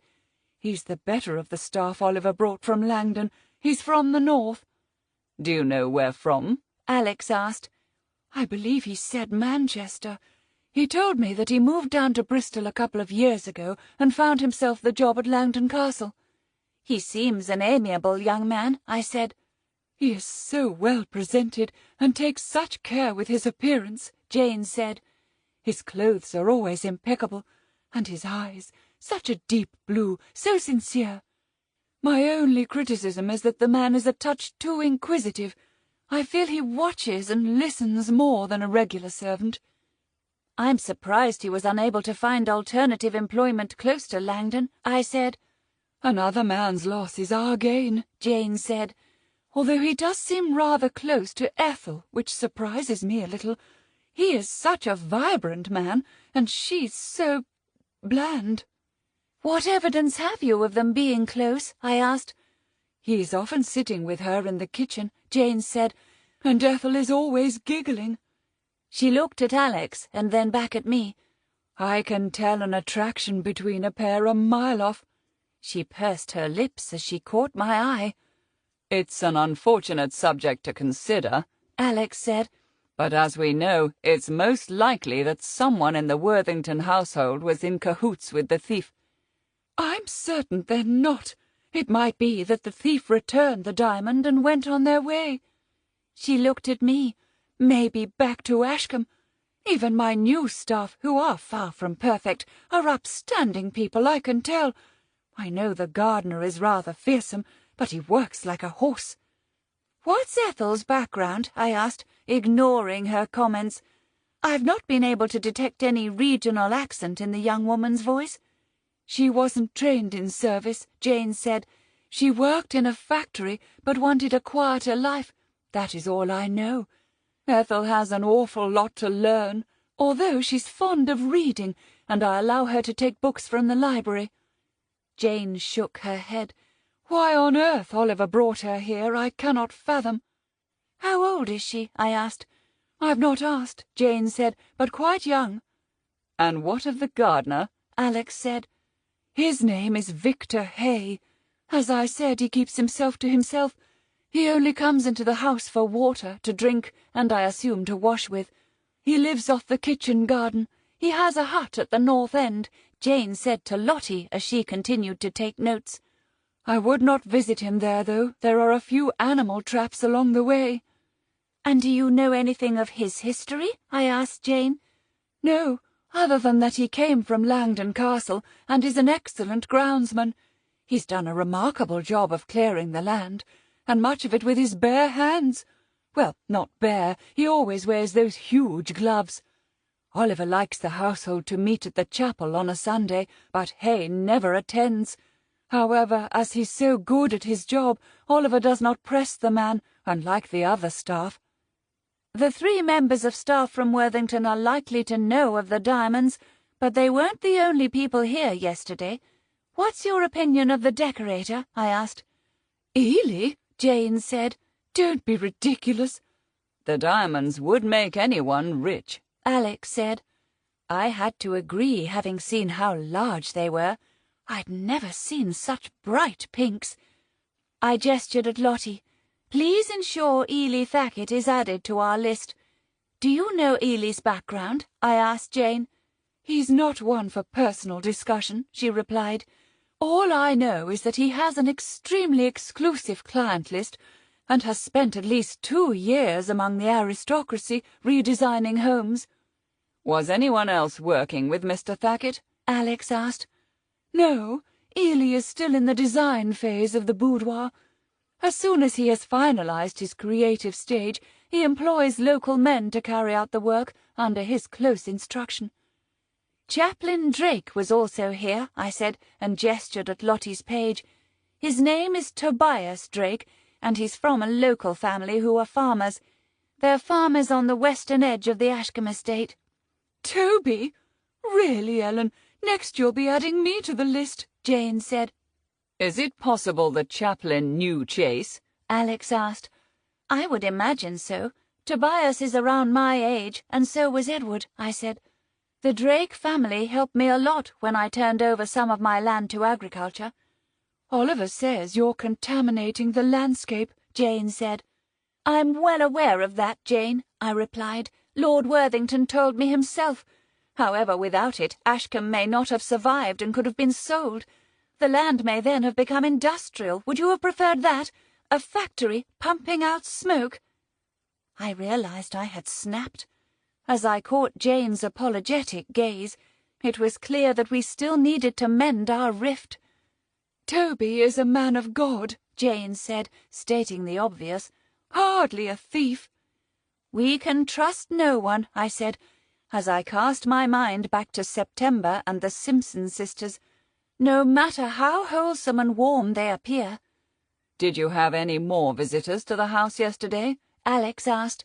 Speaker 3: "He's the better of the staff Oliver brought from Langdon. He's from the north."
Speaker 2: "Do you know where from?"
Speaker 1: Alex asked.
Speaker 3: "I believe he said Manchester. He told me that he moved down to Bristol a couple of years ago and found himself the job at Langdon Castle."
Speaker 1: "He seems an amiable young man," I said.
Speaker 3: "He is so well presented and takes such care with his appearance," Jane said. "His clothes are always impeccable, and his eyes, such a deep blue, so sincere. My only criticism is that the man is a touch too inquisitive. I feel he watches and listens more than a regular servant."
Speaker 1: "I'm surprised he was unable to find alternative employment close to Langdon," I said.
Speaker 3: "Another man's loss is our gain," Jane said, "although he does seem rather close to Ethel, which surprises me a little. He is such a vibrant man, and she's so bland."
Speaker 1: "What evidence have you of them being close?" I asked.
Speaker 3: "He's often sitting with her in the kitchen," Jane said, "and Ethel is always giggling."
Speaker 1: She looked at Alex and then back at me.
Speaker 3: "I can tell an attraction between a pair a mile off."
Speaker 1: She pursed her lips as she caught my eye.
Speaker 2: "It's an unfortunate subject to consider,"
Speaker 1: Alex said.
Speaker 2: "but as we know, it's most likely that someone in the Worthington household was in cahoots with the thief."
Speaker 3: "I'm certain they're not. It might be that the thief returned the diamond and went on their way."
Speaker 1: She looked at me.
Speaker 3: "Maybe back to Ashcombe. Even my new staff, who are far from perfect, are upstanding people, I can tell. I know the gardener is rather fearsome, but he works like a horse."
Speaker 1: "What's Ethel's background?" I asked, ignoring her comments. "I've not been able to detect any regional accent in the young woman's voice."
Speaker 3: "She wasn't trained in service," Jane said. "She worked in a factory, but wanted a quieter life. That is all I know. Ethel has an awful lot to learn, although she's fond of reading, and I allow her to take books from the library."
Speaker 1: Jane shook her head.
Speaker 3: "Why on earth Oliver brought her here, I cannot fathom."
Speaker 1: "How old is she?" I asked.
Speaker 3: "I've not asked," Jane said, "but quite young."
Speaker 2: "And what of the gardener?"
Speaker 1: Alex said.
Speaker 3: "His name is Victor Hay. As I said, he keeps himself to himself. He only comes into the house for water, to drink, and I assume to wash with. He lives off the kitchen garden. He has a hut at the north end," Jane said to Lottie as she continued to take notes. "I would not visit him there, though. There are a few animal traps along the way."
Speaker 1: "And do you know anything of his history?" I asked Jane.
Speaker 3: "No, other than that he came from Langdon Castle and is an excellent groundsman. He's done a remarkable job of clearing the land, and much of it with his bare hands. Well, not bare, he always wears those huge gloves. Oliver likes the household to meet at the chapel on a Sunday, but Hay never attends. However, as he's so good at his job, Oliver does not press the man, unlike the other staff."
Speaker 1: "The 3 members of staff from Worthington are likely to know of the diamonds, but they weren't the only people here yesterday. What's your opinion of the decorator?" I asked.
Speaker 3: "Ely?" Jane said. "Don't be ridiculous."
Speaker 2: "The diamonds would make anyone rich,"
Speaker 1: Alex said. I had to agree, having seen how large they were. I'd never seen such bright pinks. I gestured at Lottie. "Please ensure Ely Thackett is added to our list." "Do you know Ely's background?" I asked Jane.
Speaker 3: "He's not one for personal discussion," she replied. "All I know is that he has an extremely exclusive client list and has spent at least 2 years among the aristocracy redesigning homes."
Speaker 2: "Was anyone else working with Mr. Thackett?"
Speaker 1: Alex asked.
Speaker 3: "No, Ely is still in the design phase of the boudoir. As soon as he has finalized his creative stage, he employs local men to carry out the work under his close instruction."
Speaker 1: "Chaplain Drake was also here," I said, and gestured at Lottie's page. "His name is Tobias Drake, and he's from a local family who are farmers. Their farm is on the western edge of the Ashcombe estate.
Speaker 3: Toby? Really, Ellen, next you'll be adding me to the list,
Speaker 1: Jane said.
Speaker 2: Is it possible the chaplain knew Chase?
Speaker 1: Alex asked. I would imagine so. Tobias is around my age, and so was Edward, I said. The Drake family helped me a lot when I turned over some of my land to agriculture.
Speaker 3: Oliver says you're contaminating the landscape,
Speaker 1: Jane said. I'm well aware of that, Jane, I replied. Lord Worthington told me himself. However, without it, Ashcombe may not have survived and could have been sold. The land may then have become industrial. Would you have preferred that? A factory pumping out smoke? I realized I had snapped. As I caught Jane's apologetic gaze, it was clear that we still needed to mend our rift.
Speaker 3: Toby is a man of God,
Speaker 1: Jane said, stating the obvious.
Speaker 3: Hardly a thief.
Speaker 1: We can trust no one, I said, as I cast my mind back to September and the Simpson sisters, no matter how wholesome and warm they appear.
Speaker 2: Did you have any more visitors to the house yesterday?
Speaker 1: Alex asked.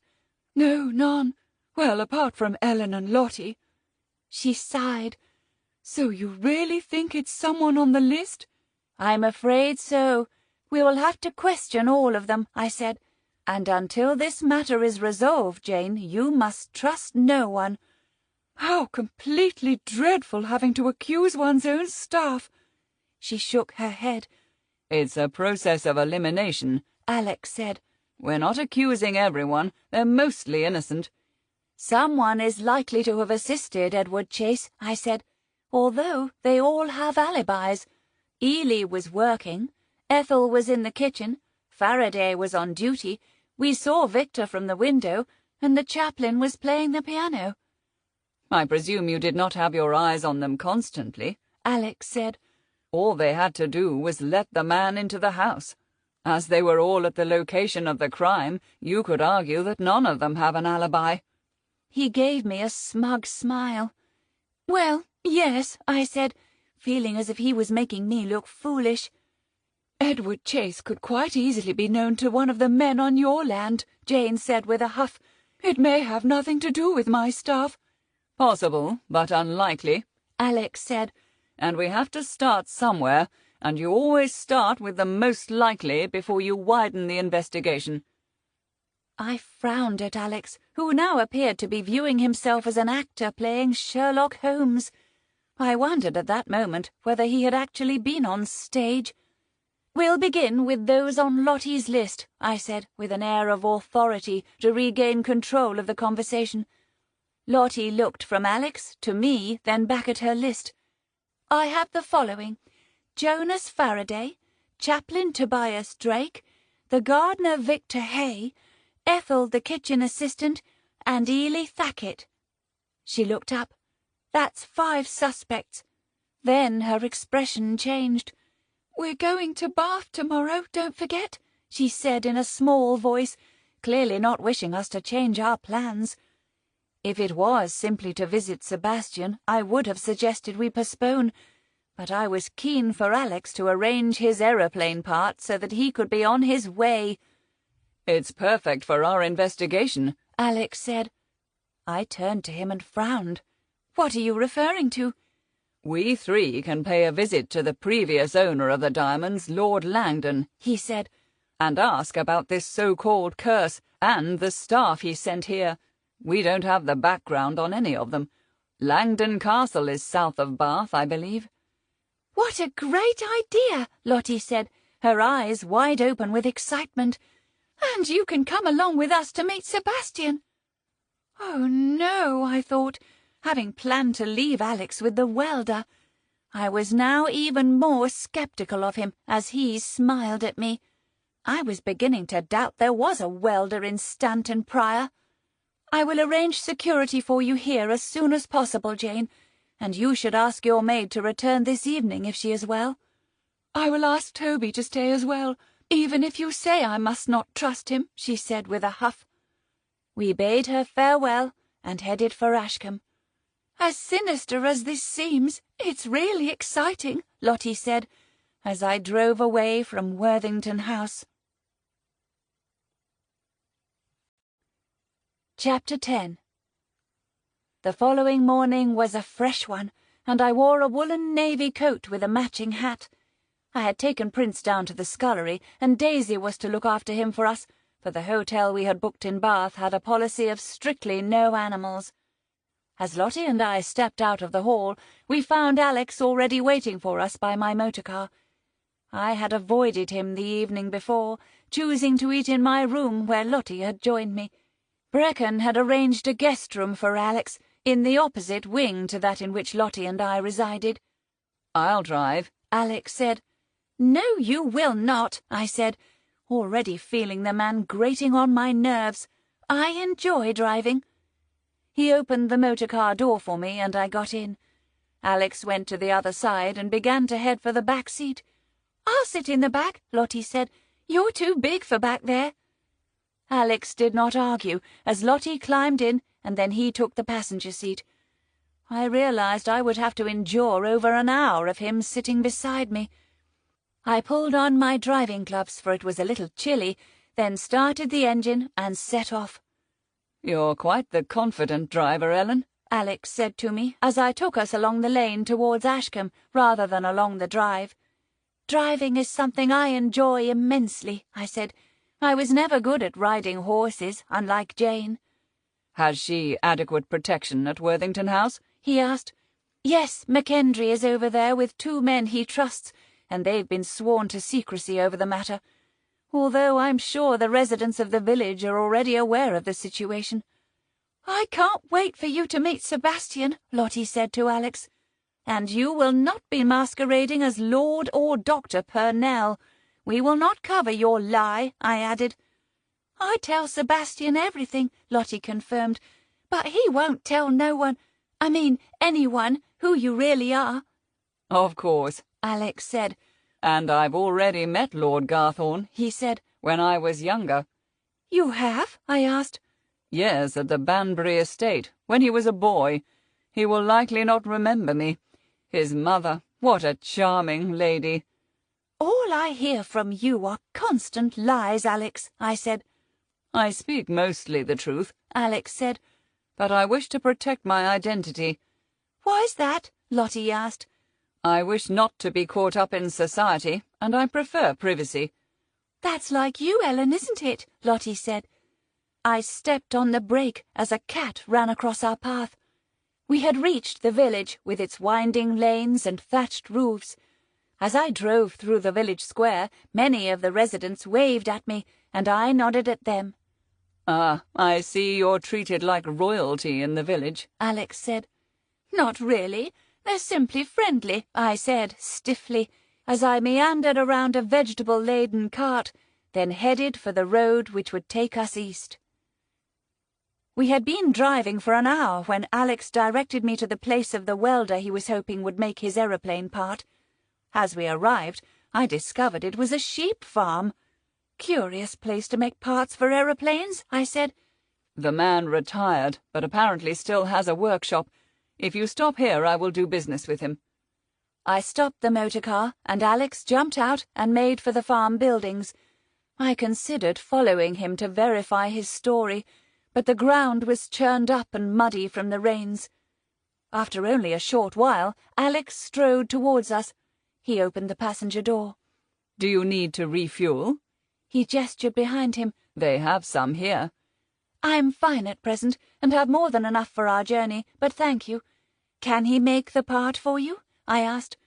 Speaker 3: No, none. Well, apart from Ellen and Lottie.
Speaker 1: She sighed.
Speaker 3: So you really think it's someone on the list?
Speaker 1: I'm afraid so. We will have to question all of them, I said. And until this matter is resolved, Jane, you must trust no one.
Speaker 3: How completely dreadful having to accuse one's own staff.
Speaker 1: She shook her head.
Speaker 2: It's a process of elimination,
Speaker 1: Alex said.
Speaker 2: We're not accusing everyone. They're mostly innocent.
Speaker 1: Someone is likely to have assisted Edward Chase, I said, although they all have alibis. Ely was working. Ethel was in the kitchen. Faraday was on duty. We saw Victor from the window, and the chaplain was playing the piano.
Speaker 2: I presume you did not have your eyes on them constantly,
Speaker 1: Alex said.
Speaker 2: All they had to do was let the man into the house. As they were all at the location of the crime, you could argue that none of them have an alibi.
Speaker 1: He gave me a smug smile. Well, yes, I said, feeling as if he was making me look foolish.
Speaker 3: Edward Chase could quite easily be known to one of the men on your land, Jane said with a huff. It may have nothing to do with my staff.
Speaker 2: Possible, but unlikely,
Speaker 1: Alex said.
Speaker 2: And we have to start somewhere, and you always start with the most likely before you widen the investigation.
Speaker 1: I frowned at Alex, who now appeared to be viewing himself as an actor playing Sherlock Holmes. I wondered at that moment whether he had actually been on stage. We'll begin with those on Lottie's list, I said, with an air of authority to regain control of the conversation. Lottie looked from Alex to me, then back at her list. I have the following: Jonas Faraday, Chaplain Tobias Drake, the gardener Victor Hay, Ethel the kitchen assistant, and Ely Thackett. She looked up. That's 5 suspects. Then her expression changed.
Speaker 3: We're going to Bath tomorrow, don't forget,
Speaker 1: she said in a small voice, clearly not wishing us to change our plans. If it was simply to visit Sebastian, I would have suggested we postpone, but I was keen for Alex to arrange his aeroplane part so that he could be on his way.
Speaker 2: It's perfect for our investigation,
Speaker 1: Alex said. I turned to him and frowned. What are you referring to?
Speaker 2: We 3 can pay a visit to the previous owner of the diamonds, Lord Langdon,
Speaker 1: he said,
Speaker 2: and ask about this so-called curse and the staff he sent here. We don't have the background on any of them. Langdon Castle is south of Bath, I believe.
Speaker 1: What a great idea, Lottie said, her eyes wide open with excitement.
Speaker 3: And you can come along with us to meet Sebastian.
Speaker 1: Oh, no, I thought, having planned to leave Alex with the welder. I was now even more sceptical of him as he smiled at me. I was beginning to doubt there was a welder in Stanton Prior. I will arrange security for you here as soon as possible, Jane, and you should ask your maid to return this evening if she is well.
Speaker 3: I will ask Toby to stay as well, even if you say I must not trust him, she said with a huff.
Speaker 1: We bade her farewell and headed for Ashcombe.
Speaker 3: As sinister as this seems, it's really exciting,
Speaker 1: Lottie said, as I drove away from Worthington House. Chapter 10. The following morning was a fresh one, and I wore a woolen navy coat with a matching hat. I had taken Prince down to the scullery, and Daisy was to look after him for us, for the hotel we had booked in Bath had a policy of strictly no animals. As Lottie and I stepped out of the hall, we found Alex already waiting for us by my motor car. I had avoided him the evening before, choosing to eat in my room where Lottie had joined me. Brecon had arranged a guest room for Alex, in the opposite wing to that in which Lottie and I resided.
Speaker 2: "I'll drive,"
Speaker 1: Alex said. "No, you will not," I said, already feeling the man grating on my nerves. I enjoy driving. He opened the motor car door for me, and I got in. Alex went to the other side and began to head for the back seat. "I'll sit in the back," Lottie said. "You're too big for back there." Alex did not argue, as Lottie climbed in, and then he took the passenger seat. I realized I would have to endure over an hour of him sitting beside me. I pulled on my driving gloves, for it was a little chilly, then started the engine and set off.
Speaker 2: "You're quite the confident driver, Ellen,"
Speaker 1: Alex said to me as I took us along the lane towards Ashcombe rather than along the drive. "Driving is something I enjoy immensely," I said. "I was never good at riding horses, unlike Jane."
Speaker 2: "Has she adequate protection at Worthington House?"
Speaker 1: he asked. "Yes, McKendry is over there with 2 men he trusts, and they've been sworn to secrecy over the matter, although I'm sure the residents of the village are already aware of the situation." "I can't wait for you to meet Sebastian," Lottie said to Alex. "And you will not be masquerading as Lord or Dr. Pernell. We will not cover your lie," I added. "I tell Sebastian everything," Lottie confirmed, "but he won't tell anyone, who you really are."
Speaker 2: "Of course,"
Speaker 1: Alex said.
Speaker 2: "And I've already met Lord Garthorne,"
Speaker 1: he said,
Speaker 2: "when I was younger."
Speaker 1: "You have?" I asked.
Speaker 2: "Yes, at the Banbury estate, when he was a boy. He will likely not remember me. His mother, what a charming lady."
Speaker 1: "All I hear from you are constant lies, Alex," I said.
Speaker 2: "I speak mostly the truth,"
Speaker 1: Alex said.
Speaker 2: "but I wish to protect my identity."
Speaker 1: "Why's that?" Lottie asked.
Speaker 2: "I wish not to be caught up in society, and I prefer privacy."
Speaker 1: "That's like you, Ellen, isn't it?" Lottie said. I stepped on the brake as a cat ran across our path. We had reached the village, with its winding lanes and thatched roofs. As I drove through the village square, many of the residents waved at me, and I nodded at them.
Speaker 2: "Ah, I see you're treated like royalty in the village,"
Speaker 1: Alex said. "Not really. They're simply friendly," I said stiffly, as I meandered around a vegetable-laden cart, then headed for the road which would take us east. We had been driving for an hour when Alex directed me to the place of the welder he was hoping would make his aeroplane part. As we arrived, I discovered it was a sheep farm. "Curious place to make parts for aeroplanes," I said.
Speaker 2: "The man retired, but apparently still has a workshop. If you stop here, I will do business with him." I stopped the motor car, and Alex jumped out and made for the farm buildings. I considered following him to verify his story, but the ground was churned up and muddy from the rains. After only a short while, Alex strode towards us. He opened the passenger door. "Do you need to refuel?"
Speaker 1: He gestured behind him.
Speaker 2: "They have some here."
Speaker 1: "I'm fine at present, and have more than enough for our journey, but thank you. Can he make the part for you?" I asked.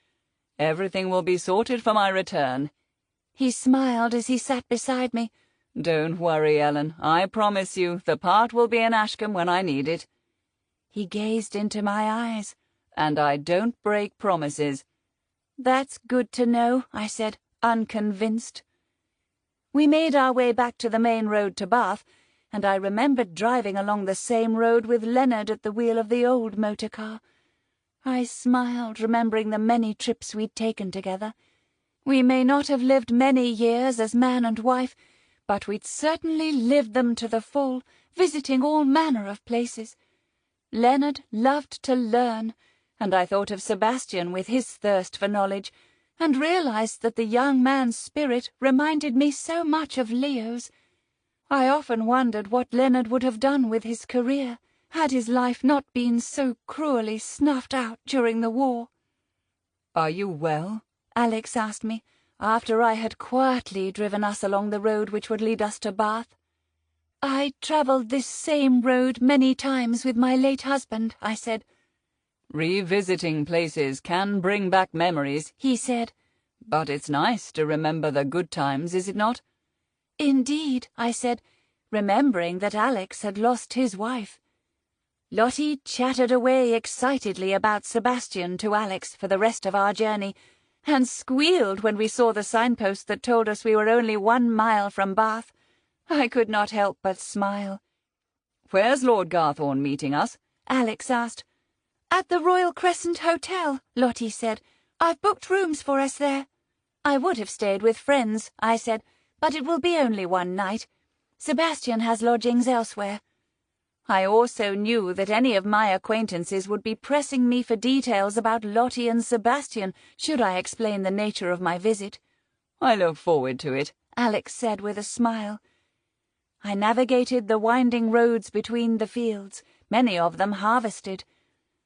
Speaker 2: "Everything will be sorted for my return."
Speaker 1: He smiled as he sat beside me.
Speaker 2: "Don't worry, Ellen. I promise you the part will be in Ashcombe when I need it."
Speaker 1: He gazed into my eyes.
Speaker 2: "And I don't break promises."
Speaker 1: "That's good to know," I said, unconvinced. We made our way back to the main road to Bath, and I remembered driving along the same road with Leonard at the wheel of the old motor car. I smiled, remembering the many trips we'd taken together. We may not have lived many years as man and wife, but we'd certainly lived them to the full, visiting all manner of places. Leonard loved to learn, and I thought of Sebastian with his thirst for knowledge, and realized that the young man's spirit reminded me so much of Leo's. I often wondered what Leonard would have done with his career had his life not been so cruelly snuffed out during the war.
Speaker 2: "Are you well?"
Speaker 1: Alex asked me, after I had quietly driven us along the road which would lead us to Bath. "I travelled this same road many times with my late husband," I said.
Speaker 2: "Revisiting places can bring back memories," he said. "But it's nice to remember the good times, is it not?"
Speaker 1: "Indeed," I said, remembering that Alex had lost his wife. Lottie chattered away excitedly about Sebastian to Alex for the rest of our journey, and squealed when we saw the signpost that told us we were only 1 mile from Bath. I could not help but smile.
Speaker 2: "Where's Lord Garthorne meeting us?"
Speaker 1: Alex asked. "At the Royal Crescent Hotel," Lottie said. "I've booked rooms for us there." "I would have stayed with friends," I said, "but it will be only 1 night. Sebastian has lodgings elsewhere." I also knew that any of my acquaintances would be pressing me for details about Lottie and Sebastian should I explain the nature of my visit.
Speaker 2: "I look forward to it,"
Speaker 1: Alex said with a smile. I navigated the winding roads between the fields, many of them harvested.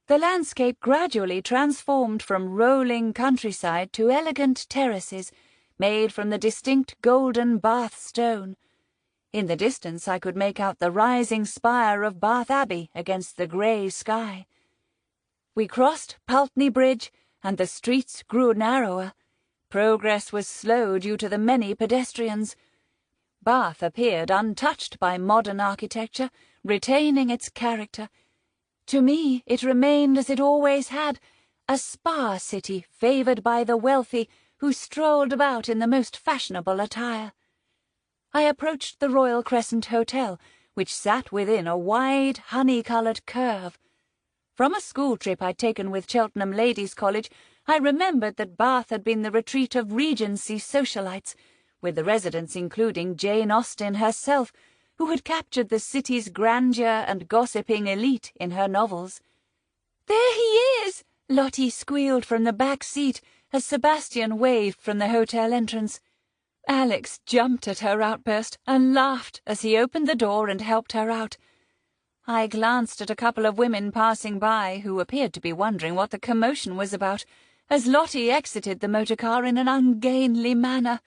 Speaker 1: The landscape gradually transformed from rolling countryside to elegant terraces, made from the distinct golden Bath stone. In the distance I could make out the rising spire of Bath Abbey against the grey sky. We crossed Pulteney Bridge, and the streets grew narrower. Progress was slow due to the many pedestrians. Bath appeared untouched by modern architecture, retaining its character. To me it remained as it always had, a spa city favoured by the wealthy who strolled about in the most fashionable attire. I approached the Royal Crescent Hotel, which sat within a wide, honey-coloured curve. From a school trip I'd taken with Cheltenham Ladies' College, I remembered that Bath had been the retreat of Regency socialites, with the residents including Jane Austen herself, who had captured the city's grandeur and gossiping elite in her novels. "There he is!" Lottie squealed from the back seat as Sebastian waved from the hotel entrance. Alex jumped at her outburst and laughed as he opened the door and helped her out. I glanced at a couple of women passing by who appeared to be wondering what the commotion was about, as Lottie exited the motor car in an ungainly manner.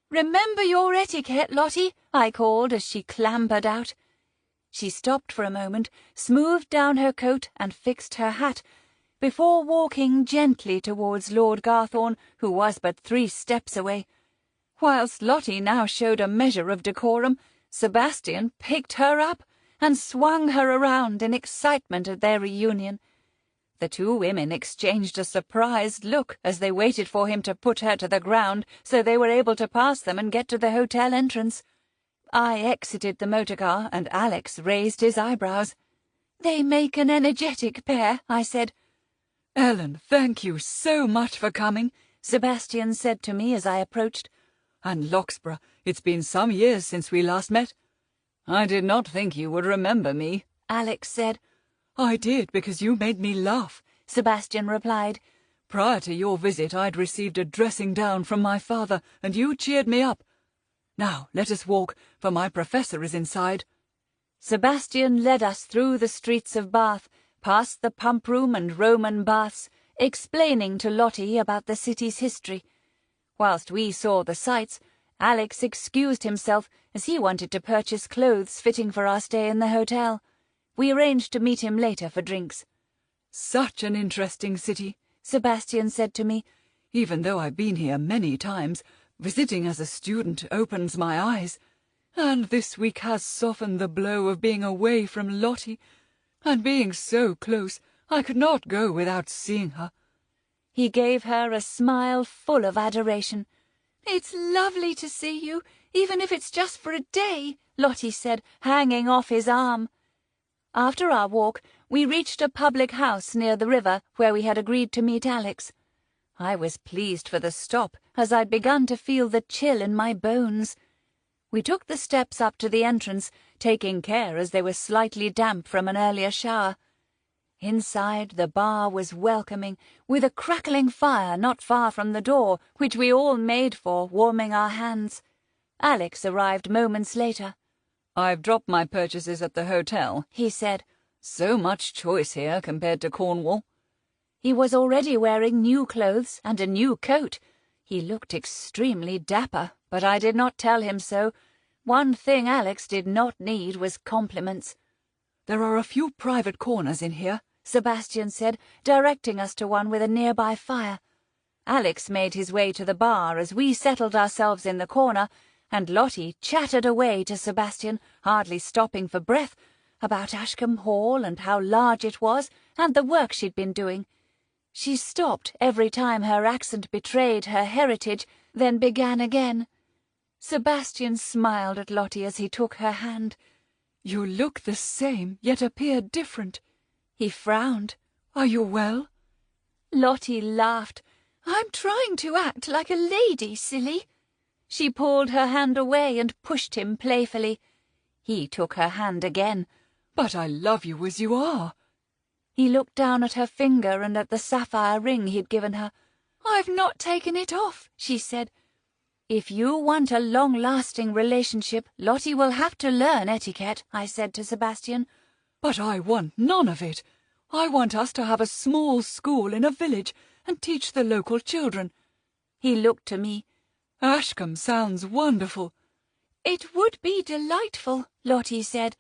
Speaker 1: "Remember your etiquette, Lottie," I called as she clambered out. She stopped for a moment, smoothed down her coat and fixed her hat, before walking gently towards Lord Garthorne, who was but 3 steps away. Whilst Lottie now showed a measure of decorum, Sebastian picked her up and swung her around in excitement at their reunion. The 2 women exchanged a surprised look as they waited for him to put her to the ground so they were able to pass them and get to the hotel entrance. I exited the motor car and Alex raised his eyebrows. "They make an energetic pair," I said.
Speaker 2: "Ellen, thank you so much for coming,"
Speaker 1: Sebastian said to me as I approached.
Speaker 2: "And Loxborough, it's been some years since we last met." "I did not think you would remember me,"
Speaker 1: Alex said.
Speaker 2: "I did, because you made me laugh,"
Speaker 1: Sebastian replied.
Speaker 2: "Prior to your visit I'd received a dressing down from my father, and you cheered me up. Now let us walk, for my professor is inside."
Speaker 1: Sebastian led us through the streets of Bath, past the pump room and Roman baths, explaining to Lottie about the city's history. Whilst we saw the sights, Alex excused himself as he wanted to purchase clothes fitting for our stay in the hotel. We arranged to meet him later for drinks.
Speaker 2: "Such an interesting city,"
Speaker 1: Sebastian said to me.
Speaker 2: "Even though I've been here many times, visiting as a student opens my eyes. And this week has softened the blow of being away from Lottie. And being so close, I could not go without seeing her."
Speaker 1: He gave her a smile full of adoration. "It's lovely to see you, even if it's just for a day," Lottie said, hanging off his arm. After our walk, we reached a public house near the river where we had agreed to meet Alex. I was pleased for the stop, as I'd begun to feel the chill in my bones. We took the steps up to the entrance, taking care as they were slightly damp from an earlier shower. Inside, the bar was welcoming, with a crackling fire not far from the door, which we all made for, warming our hands. Alex arrived moments later.
Speaker 2: "I've dropped my purchases at the hotel," he said. "So much choice here compared to Cornwall." He was already wearing new clothes and a new coat. He looked extremely dapper, but I did not tell him so. One thing Alex did not need was compliments. "There are a few private corners in here," Sebastian said, directing us to one with a nearby fire. Alex made his way to the bar as we settled ourselves in the corner, and Lottie chattered away to Sebastian, hardly stopping for breath, about Ashcombe Hall and how large it was, and the work she'd been doing. She stopped every time her accent betrayed her heritage, then began again. Sebastian smiled at Lottie as he took her hand. "You look the same, yet appear different." He frowned. "Are you well?" Lottie laughed. "I'm trying to act like a lady, silly." She pulled her hand away and pushed him playfully. He took her hand again. "But I love you as you are." He looked down at her finger and at the sapphire ring he'd given her. "I've not taken it off," she said. "If you want a long-lasting relationship, Lottie will have to learn etiquette," I said to Sebastian. "But I want none of it. I want us to have a small school in a village and teach the local children." He looked to me. "Ashcombe sounds wonderful." "It would be delightful," Lottie said.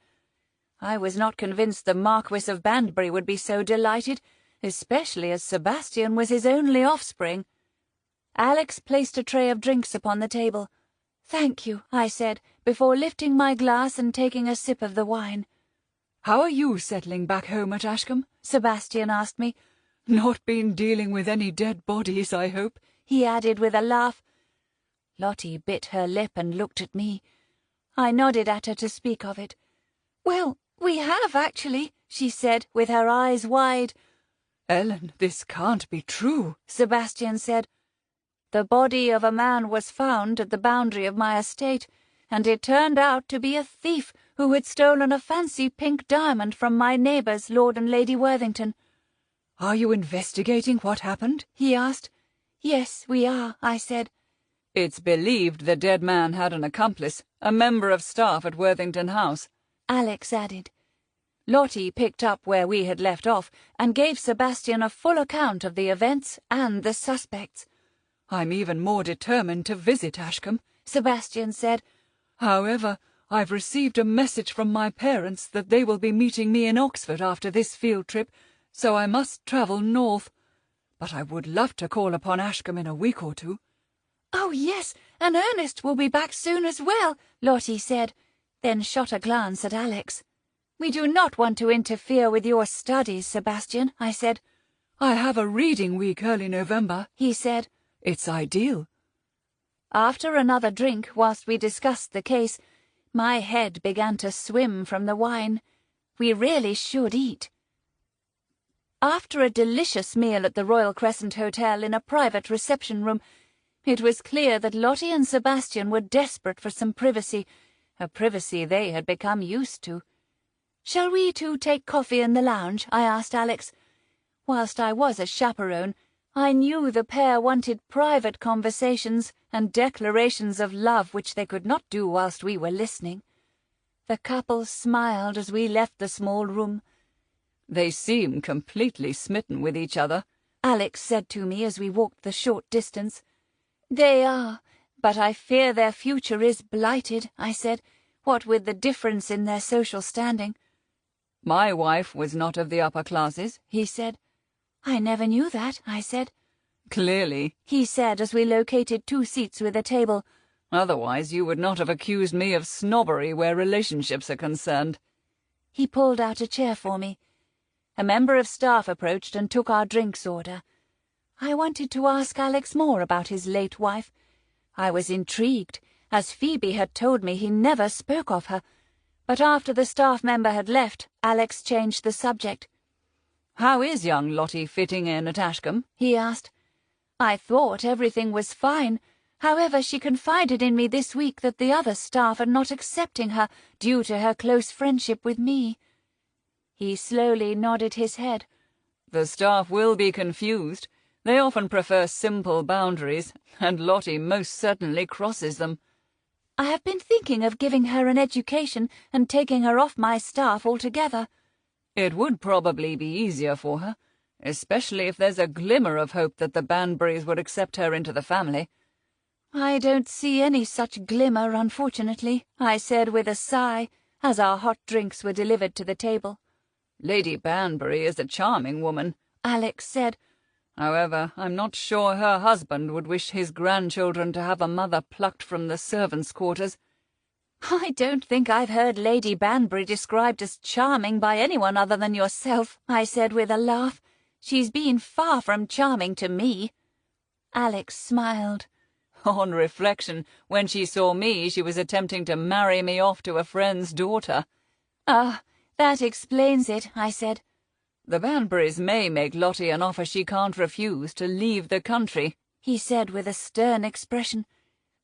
Speaker 2: I was not convinced the Marquis of Banbury would be so delighted, especially as Sebastian was his only offspring. Alex placed a tray of drinks upon the table. "Thank you," I said, before lifting my glass and taking a sip of the wine. "How are you settling back home at Ashcombe?" Sebastian asked me. "Not been dealing with any dead bodies, I hope," he added with a laugh. Lottie bit her lip and looked at me. I nodded at her to speak of it. "Well, we have, actually," she said, with her eyes wide. "Ellen, this can't be true," Sebastian said. "The body of a man was found at the boundary of my estate, and it turned out to be a thief who had stolen a fancy pink diamond from my neighbours, Lord and Lady Worthington." "Are you investigating what happened?" he asked. "Yes, we are," I said. "It's believed the dead man had an accomplice, a member of staff at Worthington House," Alex added. Lottie picked up where we had left off and gave Sebastian a full account of the events and the suspects. "I'm even more determined to visit Ashcombe," Sebastian said. "However, I've received a message from my parents that they will be meeting me in Oxford after this field trip, so I must travel north. But I would love to call upon Ashcombe in a week or two." "Oh, yes, and Ernest will be back soon as well," Lottie said, then shot a glance at Alex. "We do not want to interfere with your studies, Sebastian," I said. "I have a reading week early November," he said. "It's ideal." After another drink, whilst we discussed the case, my head began to swim from the wine. We really should eat. After a delicious meal at the Royal Crescent Hotel in a private reception room, it was clear that Lottie and Sebastian were desperate for some privacy, a privacy they had become used to. "Shall we two take coffee in the lounge?" I asked Alex. Whilst I was a chaperone, I knew the pair wanted private conversations and declarations of love which they could not do whilst we were listening. The couple smiled as we left the small room. "They seem completely smitten with each other," Alex said to me as we walked the short distance. "They are, but I fear their future is blighted," I said, what with the difference in their social standing. "My wife was not of the upper classes," he said. "I never knew that," I said. "Clearly," he said as we located 2 seats with a table. "Otherwise you would not have accused me of snobbery where relationships are concerned." He pulled out a chair for me. A member of staff approached and took our drinks order. I wanted to ask Alex more about his late wife. I was intrigued, as Phoebe had told me he never spoke of her. But after the staff member had left, Alex changed the subject. "How is young Lottie fitting in at Ashcombe?" he asked. I thought everything was fine. However, she confided in me this week that the other staff are not accepting her due to her close friendship with me. He slowly nodded his head. "The staff will be confused. They often prefer simple boundaries, and Lottie most certainly crosses them."
Speaker 1: I have been thinking of giving her an education and taking her off my staff altogether.
Speaker 2: It would probably be easier for her, especially if there's a glimmer of hope that the Banburys would accept her into the family.
Speaker 1: I don't see any such glimmer, unfortunately, I said with a sigh, as our hot drinks were delivered to the table.
Speaker 2: Lady Banbury is a charming woman,
Speaker 1: Alex said.
Speaker 2: However, I'm not sure her husband would wish his grandchildren to have a mother plucked from the servants' quarters.
Speaker 1: I don't think I've heard Lady Banbury described as charming by anyone other than yourself, I said with a laugh. She's been far from charming to me. Alex smiled.
Speaker 2: On reflection, when she saw me, she was attempting to marry me off to a friend's daughter.
Speaker 1: Ah, that explains it, I said.
Speaker 2: The Banburys may make Lottie an offer she can't refuse to leave the country,
Speaker 1: he said with a stern expression.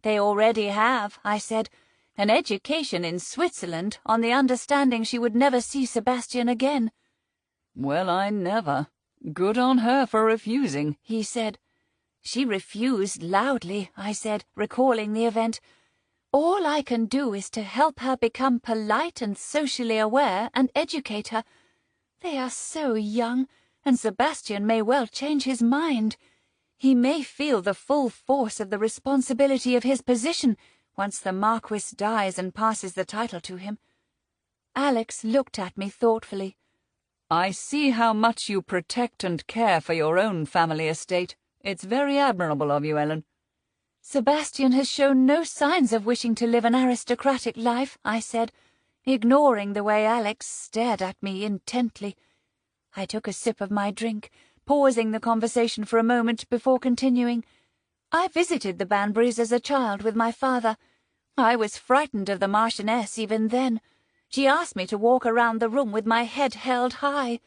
Speaker 1: They already have, I said. An education in Switzerland, on the understanding she would never see Sebastian again.
Speaker 2: Well, I never. Good on her for refusing, he said.
Speaker 1: She refused loudly, I said, recalling the event. All I can do is to help her become polite and socially aware and educate her. They are so young, and Sebastian may well change his mind. He may feel the full force of the responsibility of his position once the Marquis dies and passes the title to him. Alex looked at me thoughtfully.
Speaker 2: I see how much you protect and care for your own family estate. It's very admirable of you, Ellen.
Speaker 1: Sebastian has shown no signs of wishing to live an aristocratic life, I said, ignoring the way Alex stared at me intently. I took a sip of my drink, pausing the conversation for a moment before continuing. I visited the Banburys as a child with my father. I was frightened of the Marchioness even then. She asked me to walk around the room with my head held high.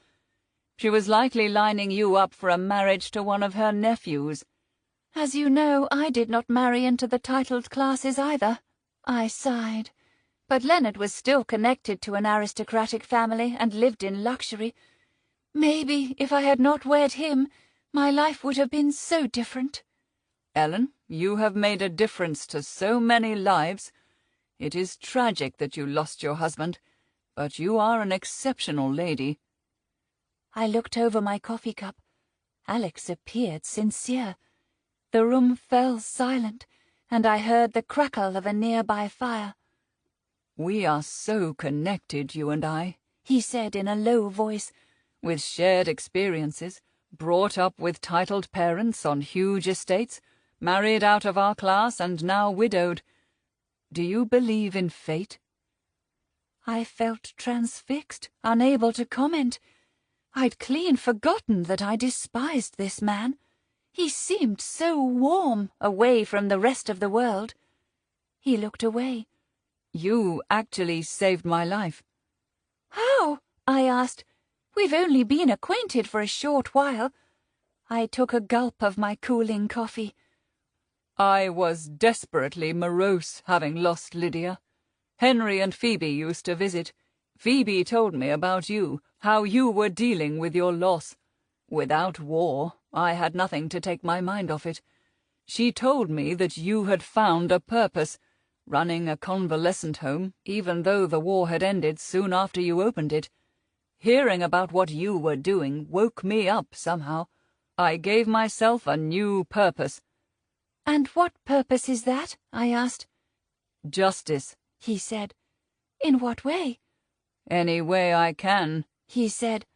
Speaker 2: She was likely lining you up for a marriage to one of her nephews.
Speaker 1: As you know, I did not marry into the titled classes either. I sighed. But Leonard was still connected to an aristocratic family and lived in luxury. Maybe, if I had not wed him, my life would have been so different.
Speaker 2: Ellen, you have made a difference to so many lives. It is tragic that you lost your husband, but you are an exceptional lady.
Speaker 1: I looked over my coffee cup. Alex appeared sincere. The room fell silent, and I heard the crackle of a nearby fire.
Speaker 2: We are so connected, you and I,
Speaker 1: he said in a low voice,
Speaker 2: with shared experiences, brought up with titled parents on huge estates, married out of our class and now widowed. Do you believe in fate?
Speaker 1: I felt transfixed, unable to comment. I'd clean forgotten that I despised this man. He seemed so warm, away from the rest of the world. He looked away.
Speaker 2: You actually saved my life.
Speaker 1: How? I asked. We've only been acquainted for a short while. I took a gulp of my cooling coffee.
Speaker 2: I was desperately morose, having lost Lydia. Henry and Phoebe used to visit. Phoebe told me about you, how you were dealing with your loss. Without war, I had nothing to take my mind off it. She told me that you had found a purpose, running a convalescent home, even though the war had ended soon after you opened it. Hearing about what you were doing woke me up somehow. I gave myself a new purpose.
Speaker 1: And what purpose is that? I asked.
Speaker 2: Justice,
Speaker 1: he said. In what way?
Speaker 2: Any way I can,
Speaker 1: he said,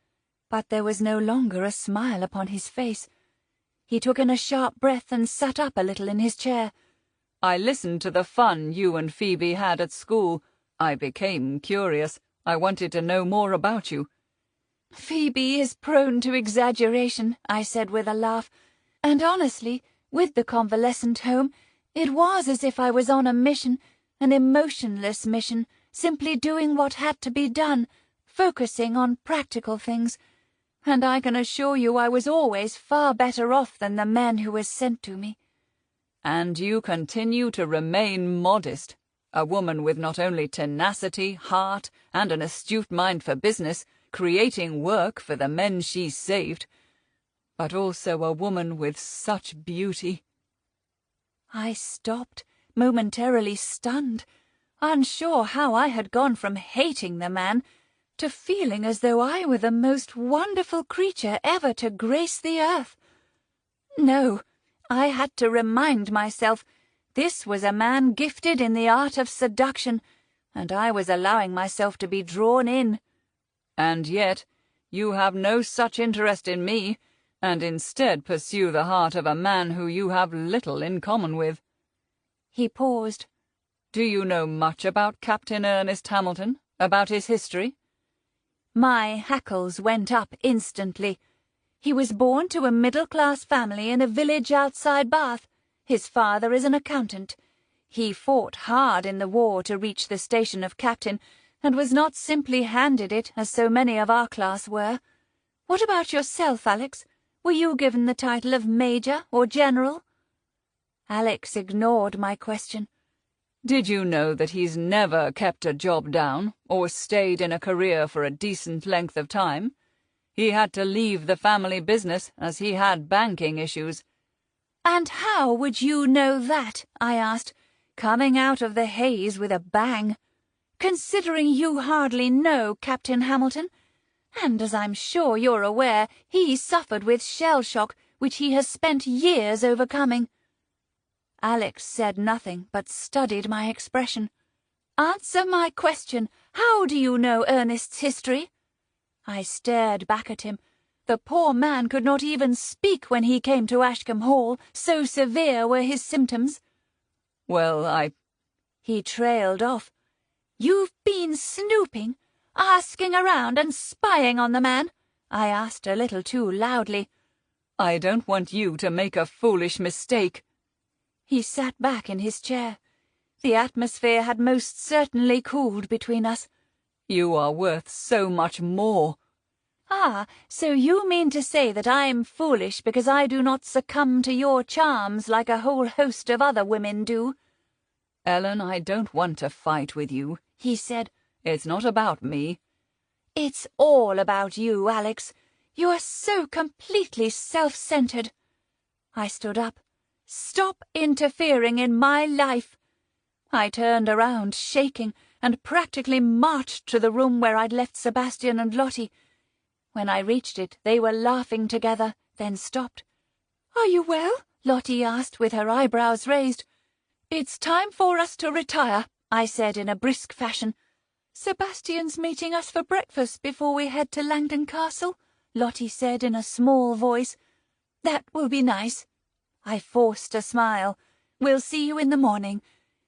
Speaker 1: but there was no longer a smile upon his face. He took in a sharp breath and sat up a little in his chair.
Speaker 2: I listened to the fun you and Phoebe had at school. I became curious. I wanted to know more about you.
Speaker 1: Phoebe is prone to exaggeration, I said with a laugh, and honestly, with the convalescent home, it was as if I was on a mission, an emotionless mission, simply doing what had to be done, focusing on practical things, and I can assure you I was always far better off than the men who were sent to me.
Speaker 2: And you continue to remain modest, a woman with not only tenacity, heart, and an astute mind for business, creating work for the men she saved, but also a woman with such beauty.
Speaker 1: I stopped, momentarily stunned, unsure how I had gone from hating the man to feeling as though I were the most wonderful creature ever to grace the earth. No, I had to remind myself this was a man gifted in the art of seduction, and I was allowing myself to be drawn in.
Speaker 2: And yet you have no such interest in me, and instead pursue the heart of a man who you have little in common with.
Speaker 1: He paused.
Speaker 2: Do you know much about Captain Ernest Hamilton, about his history?
Speaker 1: My hackles went up instantly. He was born to a middle-class family in a village outside Bath. His father is an accountant. He fought hard in the war to reach the station of captain, and was not simply handed it as so many of our class were. What about yourself, Alex? Were you given the title of Major or General? Alex ignored my question.
Speaker 2: Did you know that he's never kept a job down, or stayed in a career for a decent length of time? He had to leave the family business as he had banking issues.
Speaker 1: And how would you know that? I asked, coming out of the haze with a bang. Considering you hardly know Captain Hamilton, and as I'm sure you're aware, he suffered with shell shock, which he has spent years overcoming. Alex said nothing, but studied my expression. Answer my question. How do you know Ernest's history? I stared back at him. The poor man could not even speak when he came to Ashcombe Hall, so severe were his symptoms.
Speaker 2: Well,
Speaker 1: He trailed off. You've been snooping, asking around and spying on the man? I asked a little too loudly.
Speaker 2: I don't want you to make a foolish mistake.
Speaker 1: He sat back in his chair. The atmosphere had most certainly cooled between us.
Speaker 2: You are worth so much more.
Speaker 1: Ah, so you mean to say that I'm foolish because I do not succumb to your charms like a whole host of other women do?
Speaker 2: Ellen, I don't want to fight with you,
Speaker 1: he said.
Speaker 2: It's not about me.
Speaker 1: It's all about you, Alex. You are so completely self-centered. I stood up. Stop interfering in my life. I turned around, shaking, and practically marched to the room where I'd left Sebastian and Lottie. When I reached it, they were laughing together, then stopped. Are you well? Lottie asked, with her eyebrows raised. It's time for us to retire, I said in a brisk fashion. Sebastian's meeting us for breakfast before we head to Langdon Castle, Lottie said in a small voice. That will be nice. I forced a smile. We'll see you in the morning.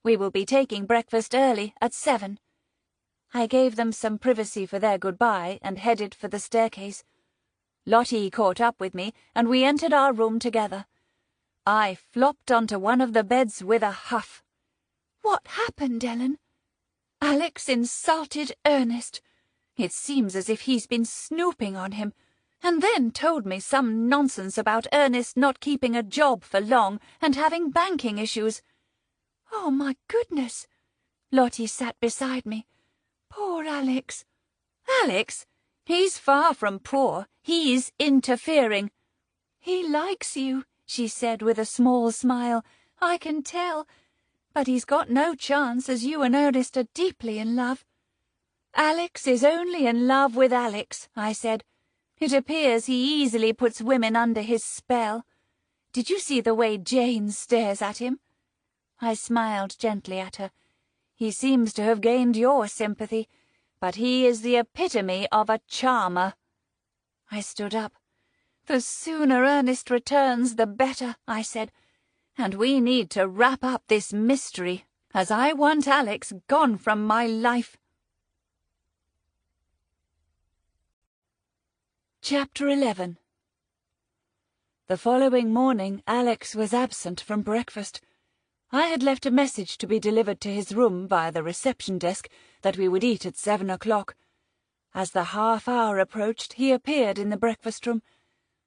Speaker 1: We will be taking breakfast early at 7. I gave them some privacy for their goodbye and headed for the staircase. Lottie caught up with me, and we entered our room together. I flopped onto one of the beds with a huff. What happened, Ellen? Alex insulted Ernest. It seems as if he's been snooping on him, and then told me some nonsense about Ernest not keeping a job for long and having banking issues. Oh, my goodness! Lottie sat beside me. Poor Alex. Alex? He's far from poor. He's interfering. He likes you, she said with a small smile. I can tell. But he's got no chance, as you and Ernest are deeply in love. Alex is only in love with Alex, I said. It appears he easily puts women under his spell. Did you see the way Jane stares at him? I smiled gently at her. He seems to have gained your sympathy, but he is the epitome of a charmer. I stood up. The sooner Ernest returns, the better, I said, and we need to wrap up this mystery, as I want Alex gone from my life. Chapter 11. The following morning Alex was absent from breakfast. I had left a message to be delivered to his room via the reception desk that we would eat at 7 o'clock. As the half-hour approached, he appeared in the breakfast-room.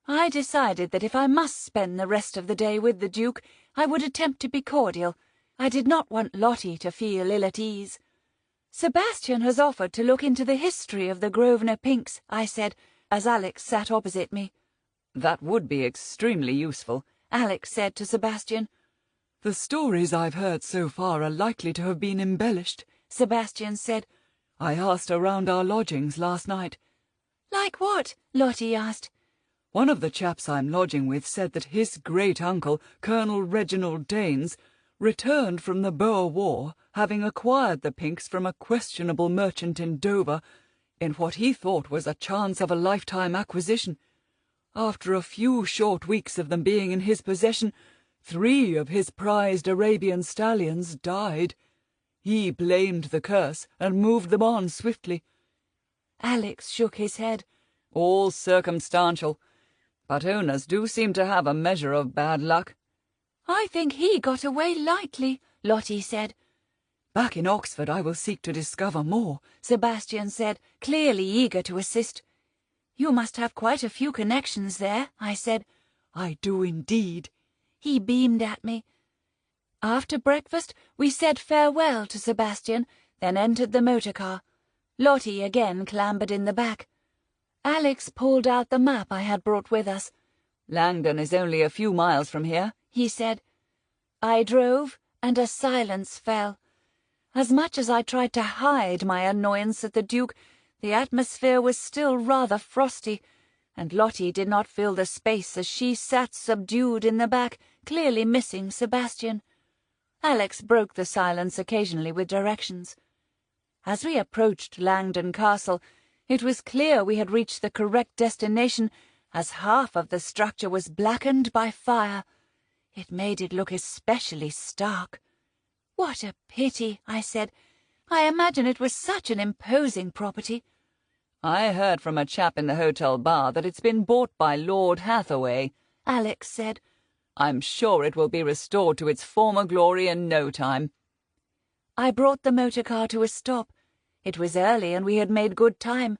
Speaker 1: I decided that if I must spend the rest of the day with the Duke, I would attempt to be cordial. I did not want Lottie to feel ill at ease. Sebastian has offered to look into the history of the Grovenor Pinks, I said, as Alex sat opposite me.
Speaker 2: That would be extremely useful,
Speaker 1: Alex said to Sebastian.
Speaker 3: The stories I've heard so far are likely to have been embellished,
Speaker 1: Sebastian said.
Speaker 3: I asked around our lodgings last night.
Speaker 1: Like what? Lottie asked.
Speaker 3: One of the chaps I'm lodging with said that his great-uncle, Colonel Reginald Danes, returned from the Boer War, having acquired the Pinks from a questionable merchant in Dover, in what he thought was a chance of a lifetime acquisition. After a few short weeks of them being in his possession, 3 of his prized Arabian stallions died. He blamed the curse and moved them on swiftly.
Speaker 1: Alex shook his head.
Speaker 3: All circumstantial, but owners do seem to have a measure of bad luck.
Speaker 1: I think he got away lightly, Lottie said.
Speaker 3: Back in Oxford I will seek to discover more,
Speaker 1: Sebastian said, clearly eager to assist. You must have quite a few connections there, I said.
Speaker 3: I do indeed.
Speaker 1: He beamed at me. After breakfast, we said farewell to Sebastian, then entered the motor car. Lottie again clambered in the back. Alex pulled out the map I had brought with us.
Speaker 2: Langdon is only a few miles from here,
Speaker 1: he said. I drove, and a silence fell. As much as I tried to hide my annoyance at the Duke, the atmosphere was still rather frosty, and Lottie did not fill the space as she sat subdued in the back, clearly missing Sebastian. Alex broke the silence occasionally with directions. As we approached Langdon Castle, it was clear we had reached the correct destination, as half of the structure was blackened by fire. It made it look especially stark. What a pity, I said. I imagine it was such an imposing property.
Speaker 2: I heard from a chap in the hotel bar that it's been bought by Lord Hathaway,
Speaker 1: Alex said.
Speaker 2: I'm sure it will be restored to its former glory in no time.
Speaker 1: I brought the motor car to a stop. It was early and we had made good time.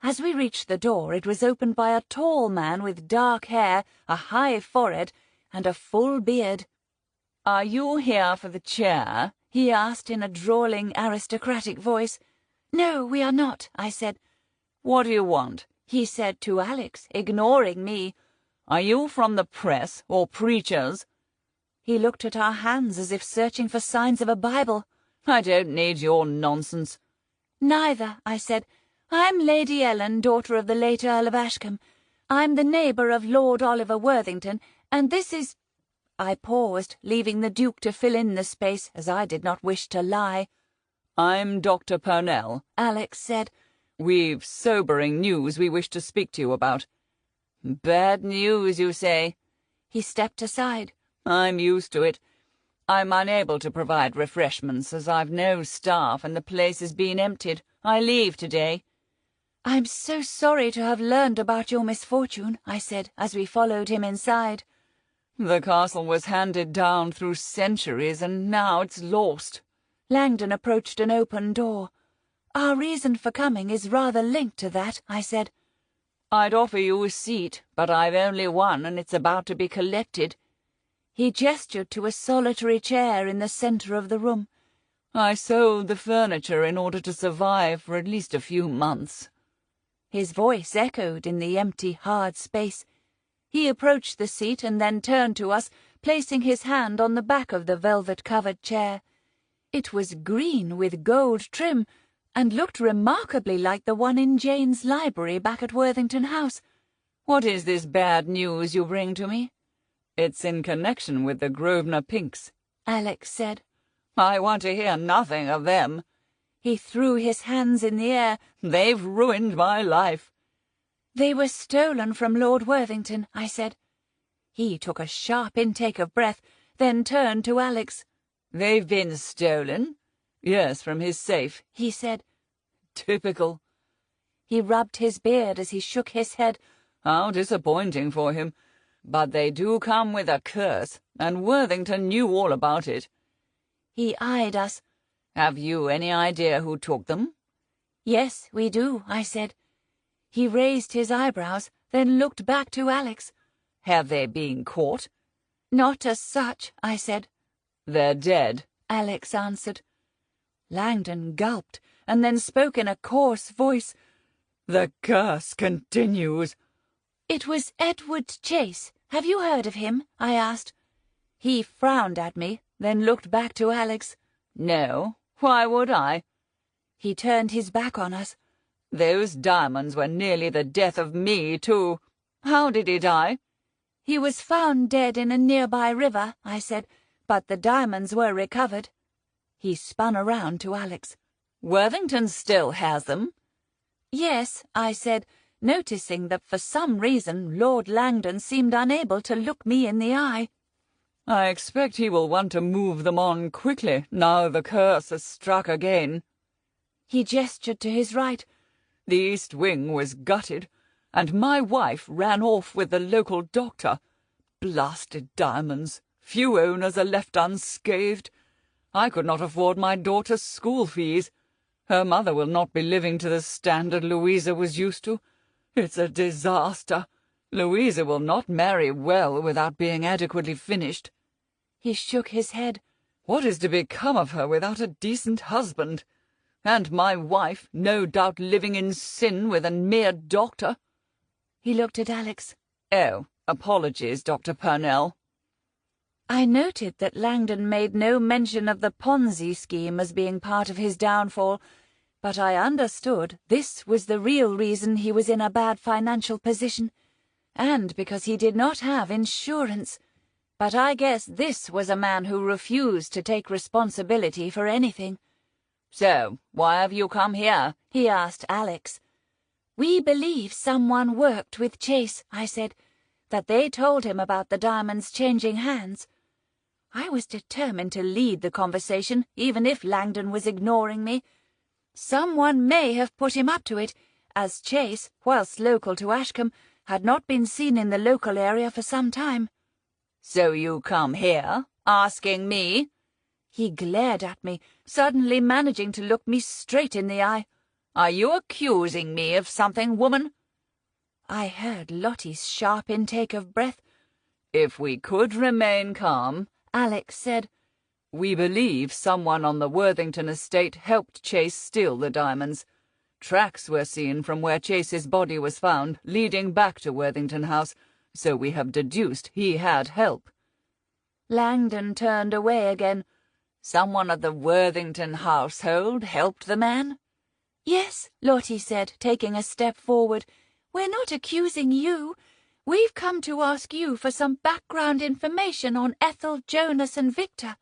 Speaker 1: As we reached the door, it was opened by a tall man with dark hair, a high forehead, and a full beard.
Speaker 2: Are you here for the chair?
Speaker 1: He asked in a drawling, aristocratic voice. No, we are not, I said.
Speaker 2: What do you want?
Speaker 1: He said to Alex, ignoring me.
Speaker 2: Are you from the press or preachers?
Speaker 1: He looked at our hands as if searching for signs of a Bible.
Speaker 2: I don't need your nonsense.
Speaker 1: Neither, I said. I'm Lady Ellen, daughter of the late Earl of Ashcombe. I'm the neighbour of Lord Oliver Worthington, and this is— I paused, leaving the Duke to fill in the space, as I did not wish to lie.
Speaker 2: I'm Dr. Pernell,
Speaker 1: Alex said.
Speaker 2: We've sobering news we wish to speak to you about. Bad news, you say?
Speaker 1: He stepped aside.
Speaker 2: I'm used to it. I'm unable to provide refreshments, as I've no staff and the place has been emptied. I leave today.
Speaker 1: I'm so sorry to have learned about your misfortune, I said, as we followed him inside.
Speaker 2: The castle was handed down through centuries, and now it's lost.
Speaker 1: Langdon approached an open door. Our reason for coming is rather linked to that, I said.
Speaker 2: I'd offer you a seat, but I've only one, and it's about to be collected.
Speaker 1: He gestured to a solitary chair in the centre of the room.
Speaker 2: I sold the furniture in order to survive for at least a few months.
Speaker 1: His voice echoed in the empty, hard space. He approached the seat and then turned to us, placing his hand on the back of the velvet-covered chair. It was green with gold trim, and looked remarkably like the one in Jane's library back at Worthington House.
Speaker 2: What is this bad news you bring to me? It's in connection with the Grovenor Pinks,
Speaker 1: Alex said.
Speaker 2: I want to hear nothing of them.
Speaker 1: He threw his hands in the air.
Speaker 2: They've ruined my life.
Speaker 1: They were stolen from Lord Worthington, I said. He took a sharp intake of breath, then turned to Alex.
Speaker 2: They've been stolen? Yes, from his safe,
Speaker 1: he said.
Speaker 2: Typical.
Speaker 1: He rubbed his beard as he shook his head.
Speaker 2: How disappointing for him. But they do come with a curse, and Worthington knew all about it.
Speaker 1: He eyed us.
Speaker 2: Have you any idea who took them?
Speaker 1: Yes, we do, I said. He raised his eyebrows, then looked back to Alex.
Speaker 2: Have they been caught?
Speaker 1: Not as such, I said.
Speaker 2: They're dead,
Speaker 1: Alex answered. Langdon gulped, and then spoke in a coarse voice.
Speaker 3: The curse continues.
Speaker 1: It was Edward Chase. Have you heard of him? I asked. He frowned at me, then looked back to Alex.
Speaker 2: No, why would I?
Speaker 1: He turned his back on us.
Speaker 2: Those diamonds were nearly the death of me, too. How did he die?
Speaker 1: He was found dead in a nearby river, I said, but the diamonds were recovered. He spun around to Alex.
Speaker 2: Worthington still has them?
Speaker 1: Yes, I said, noticing that for some reason Lord Langdon seemed unable to look me in the eye.
Speaker 2: I expect he will want to move them on quickly, now the curse has struck again.
Speaker 1: He gestured to his right.
Speaker 2: The east wing was gutted, and my wife ran off with the local doctor. Blasted diamonds! Few owners are left unscathed. I could not afford my daughter's school fees. Her mother will not be living to the standard Louisa was used to. It's a disaster. Louisa will not marry well without being adequately finished.
Speaker 1: He shook his head.
Speaker 2: What is to become of her without a decent husband? And my wife, no doubt living in sin with a mere doctor.
Speaker 1: He looked at Alex.
Speaker 2: Oh, apologies, Dr. Pernell.
Speaker 1: I noted that Langdon made no mention of the Ponzi scheme as being part of his downfall, but I understood this was the real reason he was in a bad financial position, and because he did not have insurance. But I guess this was a man who refused to take responsibility for anything.
Speaker 2: So, why have you come here?
Speaker 1: He asked Alex. We believe someone worked with Chase, I said, that they told him about the diamonds changing hands. I was determined to lead the conversation, even if Langdon was ignoring me. Someone may have put him up to it, as Chase, whilst local to Ashcombe, had not been seen in the local area for some time.
Speaker 2: So you come here, asking me?
Speaker 1: He glared at me, suddenly managing to look me straight in the eye.
Speaker 2: Are you accusing me of something, woman?
Speaker 1: I heard Lottie's sharp intake of breath.
Speaker 2: If we could remain calm,
Speaker 1: Alex said.
Speaker 2: We believe someone on the Worthington estate helped Chase steal the diamonds. Tracks were seen from where Chase's body was found, leading back to Worthington House, so we have deduced he had help.
Speaker 1: Langdon turned away again.
Speaker 2: Someone of the Worthington household helped the man?
Speaker 1: Yes, Lottie said, taking a step forward. We're not accusing you. We've come to ask you for some background information on Ethel, Jonas, and Victor.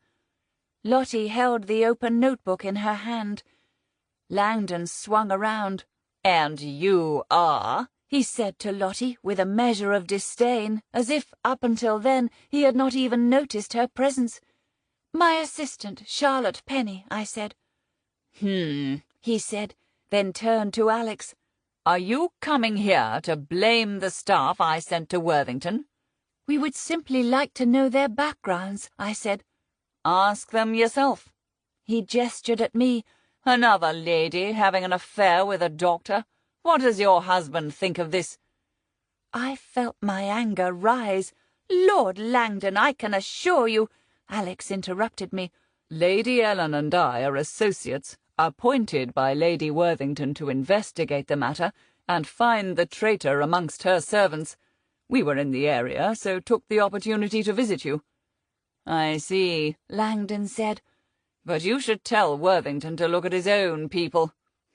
Speaker 1: Lottie held the open notebook in her hand. Langdon swung around.
Speaker 2: And you are?
Speaker 1: He said to Lottie with a measure of disdain, as if up until then he had not even noticed her presence. My assistant, Charlotte Penny, I said.
Speaker 2: He
Speaker 1: said, then turned to Alex.
Speaker 2: Are you coming here to blame the staff I sent to Worthington?
Speaker 1: We would simply like to know their backgrounds, I said.
Speaker 2: Ask them yourself.
Speaker 1: He gestured at me.
Speaker 2: Another lady having an affair with a doctor? What does your husband think of this?
Speaker 1: I felt my anger rise. Lord Langdon, I can assure you— Alex interrupted me.
Speaker 2: Lady Ellen and I are associates, appointed by Lady Worthington to investigate the matter and find the traitor amongst her servants. We were in the area, so took the opportunity to visit you.
Speaker 1: I see, Langdon said.
Speaker 2: But you should tell Worthington to look at his own people.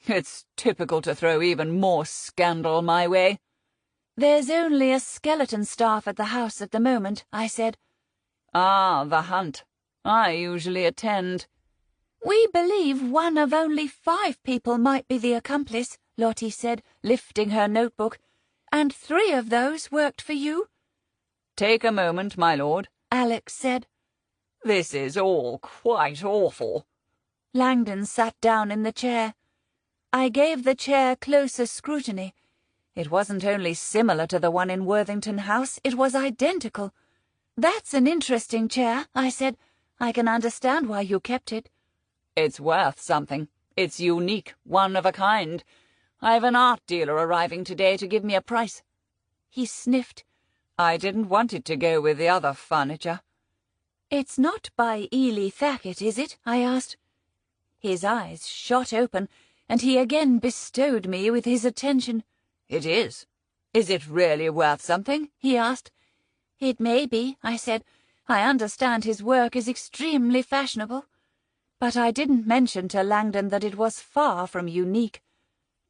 Speaker 2: It's typical to throw even more scandal my way.
Speaker 1: There's only a skeleton staff at the house at the moment, I said.
Speaker 2: Ah, the hunt. I usually attend.
Speaker 1: We believe one of only 5 people might be the accomplice, Lottie said, lifting her notebook. And 3 of those worked for you?
Speaker 2: Take a moment, my lord,
Speaker 1: Alex said.
Speaker 2: This is all quite awful.
Speaker 1: Langdon sat down in the chair. I gave the chair closer scrutiny. It wasn't only similar to the one in Worthington House, it was identical. That's an interesting chair, I said. I can understand why you kept it.
Speaker 2: It's worth something. It's unique, one of a kind. I've an art dealer arriving today to give me a price.
Speaker 1: He sniffed.
Speaker 2: I didn't want it to go with the other furniture.
Speaker 1: It's not by Ely Thackett, is it? I asked. His eyes shot open, and he again bestowed me with his attention.
Speaker 2: It is. Is it really worth something?
Speaker 1: He asked. It may be, I said. I understand his work is extremely fashionable, but I didn't mention to Langdon that it was far from unique.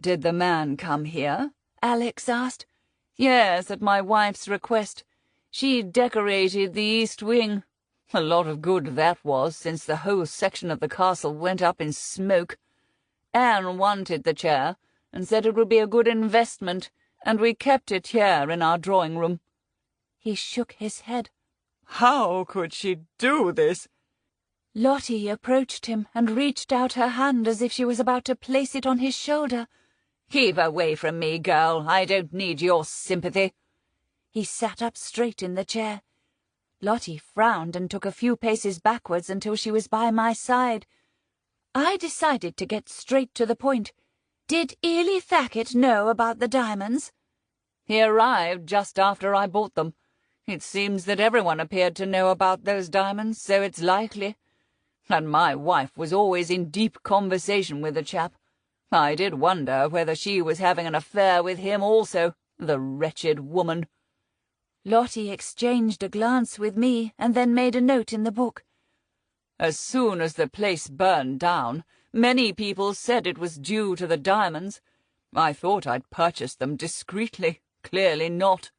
Speaker 2: Did the man come here?
Speaker 1: Alex asked.
Speaker 2: Yes, at my wife's request. She decorated the east wing. A lot of good that was, since the whole section of the castle went up in smoke. Anne wanted the chair, and said it would be a good investment, and we kept it here in our drawing-room.
Speaker 1: He shook his head.
Speaker 3: How could she do this?
Speaker 1: Lottie approached him and reached out her hand as if she was about to place it on his shoulder.
Speaker 2: Keep away from me, girl. I don't need your sympathy.
Speaker 1: He sat up straight in the chair. Lottie frowned and took a few paces backwards until she was by my side. I decided to get straight to the point. Did Ely Thacket know about the diamonds?
Speaker 2: He arrived just after I bought them. It seems that everyone appeared to know about those diamonds, so it's likely. And my wife was always in deep conversation with the chap. I did wonder whether she was having an affair with him also, the wretched woman.
Speaker 1: Lottie exchanged a glance with me and then made a note in the book.
Speaker 2: As soon as the place burned down, many people said it was due to the diamonds. I thought I'd purchased them discreetly. Clearly not.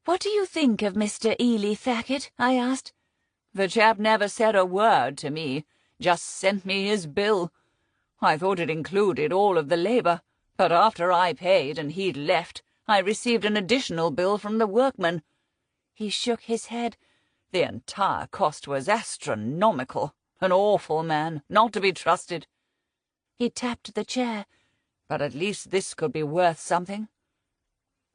Speaker 1: What do you think of Mr. Ely Thacket? I asked.
Speaker 2: The chap never said a word to me, just sent me his bill. I thought it included all of the labour, but after I paid and he'd left, I received an additional bill from the workmen.
Speaker 1: He shook his head.
Speaker 2: The entire cost was astronomical. An awful man, not to be trusted.
Speaker 1: He tapped the chair.
Speaker 2: But at least this could be worth something.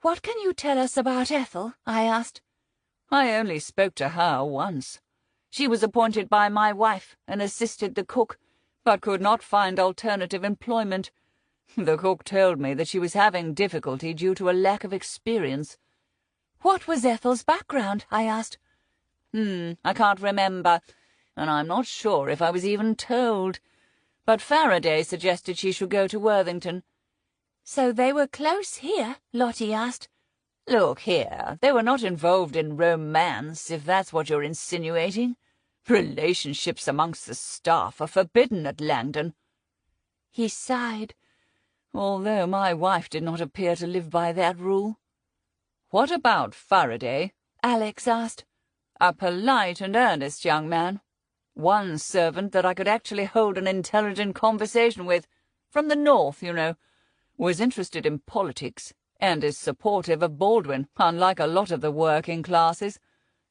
Speaker 1: What can you tell us about Ethel? I asked.
Speaker 2: I only spoke to her once. She was appointed by my wife and assisted the cook, but could not find alternative employment. The cook told me that she was having difficulty due to a lack of experience.
Speaker 1: What was Ethel's background? I asked.
Speaker 2: I can't remember, and I'm not sure if I was even told. But Faraday suggested she should go to Worthington.
Speaker 1: So they were close here? Lottie asked.
Speaker 2: Look here, they were not involved in romance, if that's what you're insinuating. Relationships amongst the staff are forbidden at Langdon.
Speaker 1: He sighed.
Speaker 2: Although my wife did not appear to live by that rule. What about Faraday?
Speaker 1: Alex asked.
Speaker 2: A polite and earnest young man. One servant that I could actually hold an intelligent conversation with. From the north, you know. Was interested in politics, and is supportive of Baldwin, unlike a lot of the working classes.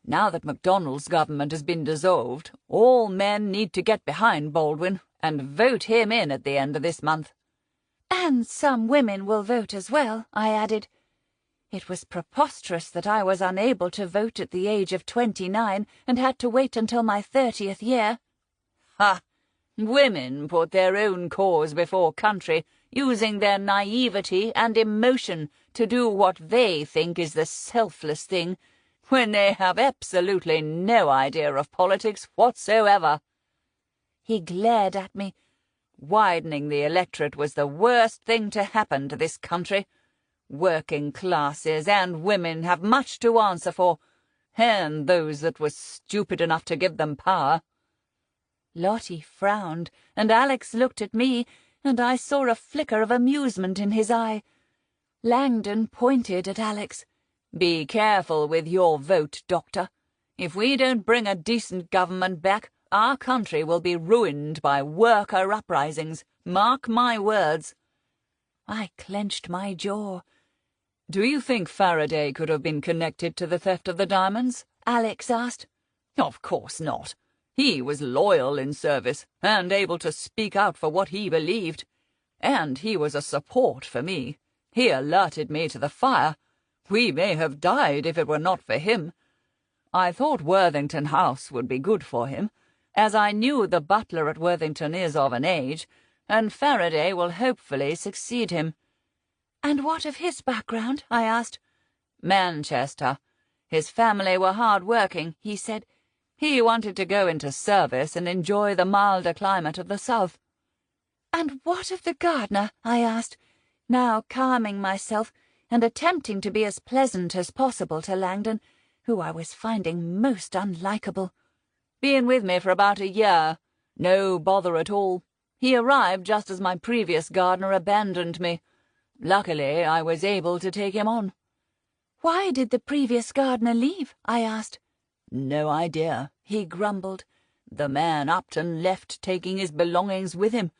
Speaker 2: Now that MacDonald's government has been dissolved, all men need to get behind Baldwin and vote him in at the end of this month.
Speaker 1: And some women will vote as well, I added. It was preposterous that I was unable to vote at the age of 29 and had to wait until my 30th year.
Speaker 2: Ha! Women put their own cause before country, using their naivety and emotion to do what they think is the selfless thing, when they have absolutely no idea of politics whatsoever.
Speaker 1: He glared at me.
Speaker 2: Widening the electorate was the worst thing to happen to this country. Working classes and women have much to answer for, and those that were stupid enough to give them power.
Speaker 1: Lottie frowned, and Alex looked at me, and I saw a flicker of amusement in his eye. Langdon pointed at Alex.
Speaker 2: Be careful with your vote, Doctor. If we don't bring a decent government back, our country will be ruined by worker uprisings. Mark my words.
Speaker 1: I clenched my jaw.
Speaker 2: Do you think Faraday could have been connected to the theft of the diamonds?
Speaker 1: Alex asked.
Speaker 2: Of course not. He was loyal in service, and able to speak out for what he believed. And he was a support for me. He alerted me to the fire. We may have died if it were not for him. I thought Worthington House would be good for him, as I knew the butler at Worthington is of an age, and Faraday will hopefully succeed him.
Speaker 1: And what of his background? I asked.
Speaker 2: Manchester. His family were hard-working, he said. He wanted to go into service and enjoy the milder climate of the south.
Speaker 1: And what of the gardener? I asked, now calming myself and attempting to be as pleasant as possible to Langdon, who I was finding most unlikable.
Speaker 2: "Been with me for about a year. No bother at all. He arrived just as my previous gardener abandoned me. Luckily, I was able to take him on."
Speaker 1: "Why did the previous gardener leave?" I asked.
Speaker 2: "No idea," he grumbled. "The man upped and left, taking his belongings with him.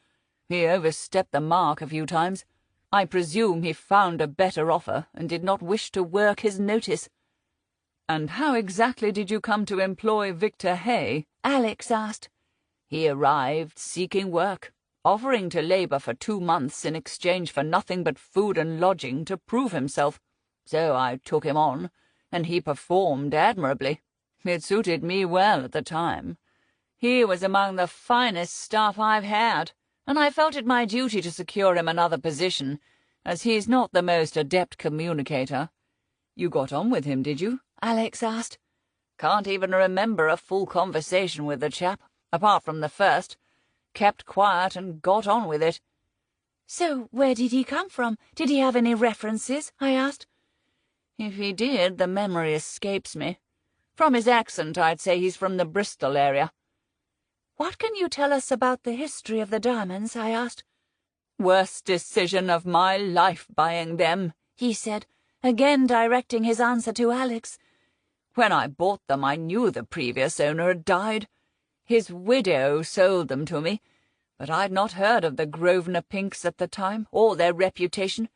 Speaker 2: He overstepped the mark a few times. I presume he found a better offer and did not wish to work his notice." "And how exactly did you come to employ Victor Hay?"
Speaker 1: Alex asked.
Speaker 2: "He arrived seeking work, offering to labour for 2 months in exchange for nothing but food and lodging to prove himself. So I took him on, and he performed admirably. It suited me well at the time. He was among the finest staff I've had, and I felt it my duty to secure him another position, as he's not the most adept communicator." "You got on with him, did you?"
Speaker 1: Alex asked.
Speaker 2: "Can't even remember a full conversation with the chap, apart from the first. Kept quiet and got on with it."
Speaker 1: "So where did he come from? Did he have any references?" I asked.
Speaker 2: "If he did, the memory escapes me. From his accent, I'd say he's from the Bristol area."
Speaker 1: "What can you tell us about the history of the diamonds?" I asked.
Speaker 2: "Worst decision of my life buying them,"
Speaker 1: he said, again directing his answer to Alex.
Speaker 2: "When I bought them, I knew the previous owner had died. His widow sold them to me, but I'd not heard of the Grovenor Pinks at the time, or their reputation.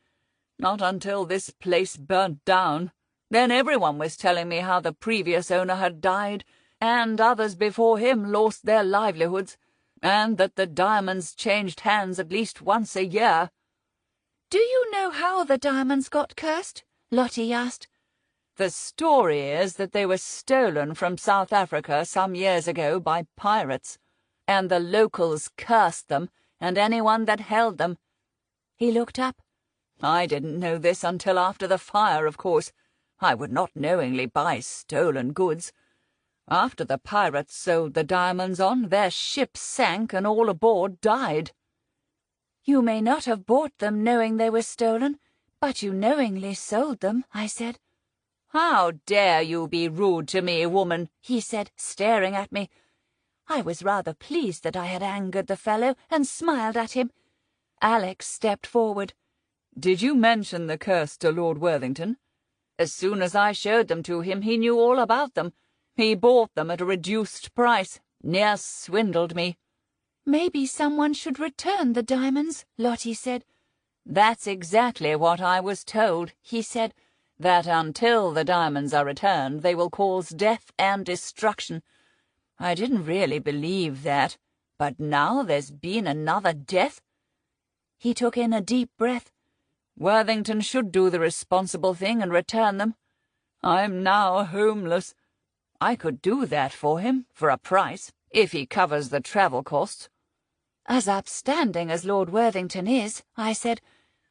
Speaker 2: Not until this place burnt down. Then everyone was telling me how the previous owner had died, and others before him lost their livelihoods, and that the diamonds changed hands at least once a year."
Speaker 1: "Do you know how the diamonds got cursed?" Lottie asked.
Speaker 2: "The story is that they were stolen from South Africa some years ago by pirates, and the locals cursed them and anyone that held them."
Speaker 1: He looked up.
Speaker 2: "I didn't know this until after the fire, of course. I would not knowingly buy stolen goods. After the pirates sold the diamonds on, their ship sank and all aboard died."
Speaker 1: "You may not have bought them knowing they were stolen, but you knowingly sold them," I said.
Speaker 2: "How dare you be rude to me, woman?"
Speaker 1: he said, staring at me. I was rather pleased that I had angered the fellow, and smiled at him. Alex stepped forward.
Speaker 2: "Did you mention the curse to Lord Worthington?" "As soon as I showed them to him, he knew all about them. He bought them at a reduced price, near swindled me."
Speaker 1: "Maybe someone should return the diamonds," Lottie said.
Speaker 2: "That's exactly what I was told," he said, "that until the diamonds are returned, they will cause death and destruction. I didn't really believe that, but now there's been another death."
Speaker 1: He took in a deep breath.
Speaker 2: "Worthington should do the responsible thing and return them. I'm now homeless. I could do that for him, for a price, if he covers the travel costs."
Speaker 1: "As upstanding as Lord Worthington is," I said,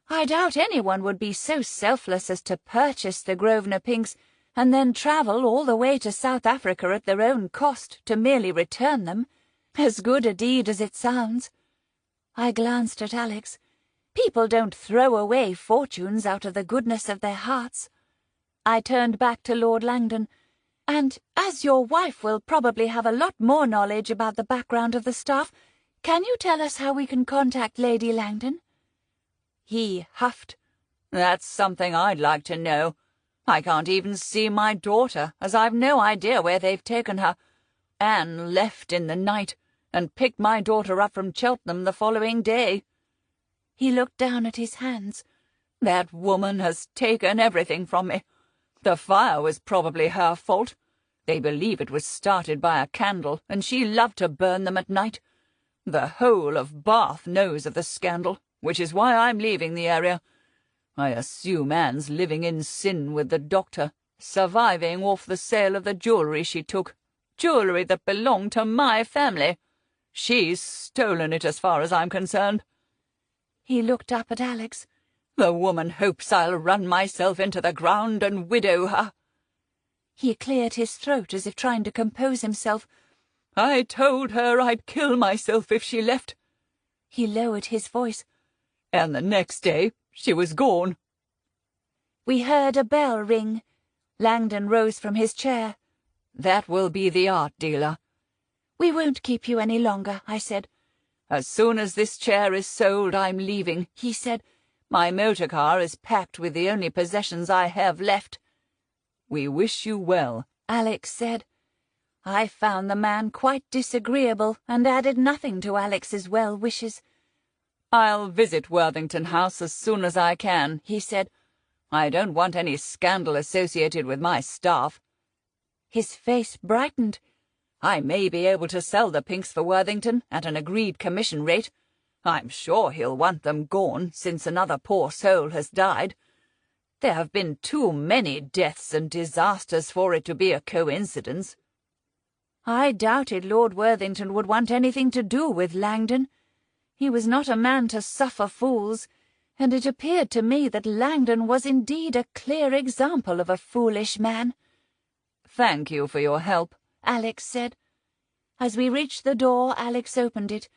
Speaker 1: "I doubt anyone would be so selfless as to purchase the Grovenor Pinks and then travel all the way to South Africa at their own cost to merely return them. As good a deed as it sounds." I glanced at Alex. People don't throw away fortunes out of the goodness of their hearts. I turned back to Lord Langdon. "And as your wife will probably have a lot more knowledge about the background of the staff, can you tell us how we can contact Lady Langdon?"
Speaker 2: He huffed. "That's something I'd like to know. I can't even see my daughter, as I've no idea where they've taken her. Anne left in the night, and picked my daughter up from Cheltenham the following day."
Speaker 1: He looked down at his hands.
Speaker 2: "That woman has taken everything from me. The fire was probably her fault. They believe it was started by a candle, and she loved to burn them at night. The whole of Bath knows of the scandal, which is why I'm leaving the area. I assume Anne's living in sin with the doctor, surviving off the sale of the jewellery she took, jewellery that belonged to my family. She's stolen it as far as I'm concerned."
Speaker 1: He looked up at Alex.
Speaker 2: "The woman hopes I'll run myself into the ground and widow her."
Speaker 1: He cleared his throat as if trying to compose himself.
Speaker 2: "I told her I'd kill myself if she left."
Speaker 1: He lowered his voice.
Speaker 2: "And the next day she was gone."
Speaker 1: We heard a bell ring. Langdon rose from his chair.
Speaker 2: "That will be the art dealer."
Speaker 1: "We won't keep you any longer," I said.
Speaker 2: "As soon as this chair is sold, I'm leaving," he said. "My motor car is packed with the only possessions I have left." "We wish you well,"
Speaker 1: Alex said. I found the man quite disagreeable and added nothing to Alex's well wishes.
Speaker 2: "I'll visit Worthington House as soon as I can," he said. "I don't want any scandal associated with my staff."
Speaker 1: His face brightened.
Speaker 2: "I may be able to sell the Pinks for Worthington at an agreed commission rate. I'm sure he'll want them gone, since another poor soul has died. There have been too many deaths and disasters for it to be a coincidence."
Speaker 1: I doubted Lord Worthington would want anything to do with Langdon. He was not a man to suffer fools, and it appeared to me that Langdon was indeed a clear example of a foolish man.
Speaker 2: "Thank you for your help,"
Speaker 1: Alex said. As we reached the door, Alex opened it.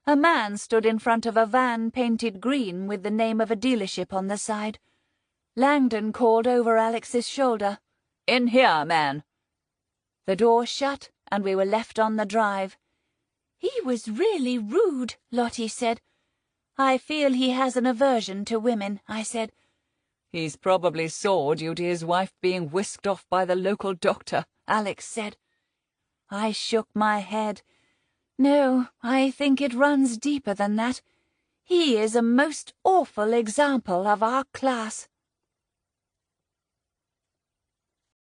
Speaker 1: A man stood in front of a van painted green with the name of a dealership on the side. Langdon called over Alex's shoulder,
Speaker 2: "In here, man."
Speaker 1: The door shut, and we were left on the drive. "He was really rude," Lottie said. "I feel he has an aversion to women," I said.
Speaker 2: "He's probably sore due to his wife being whisked off by the local doctor,"
Speaker 1: Alex said. I shook my head. "No, I think it runs deeper than that. He is a most awful example of our class."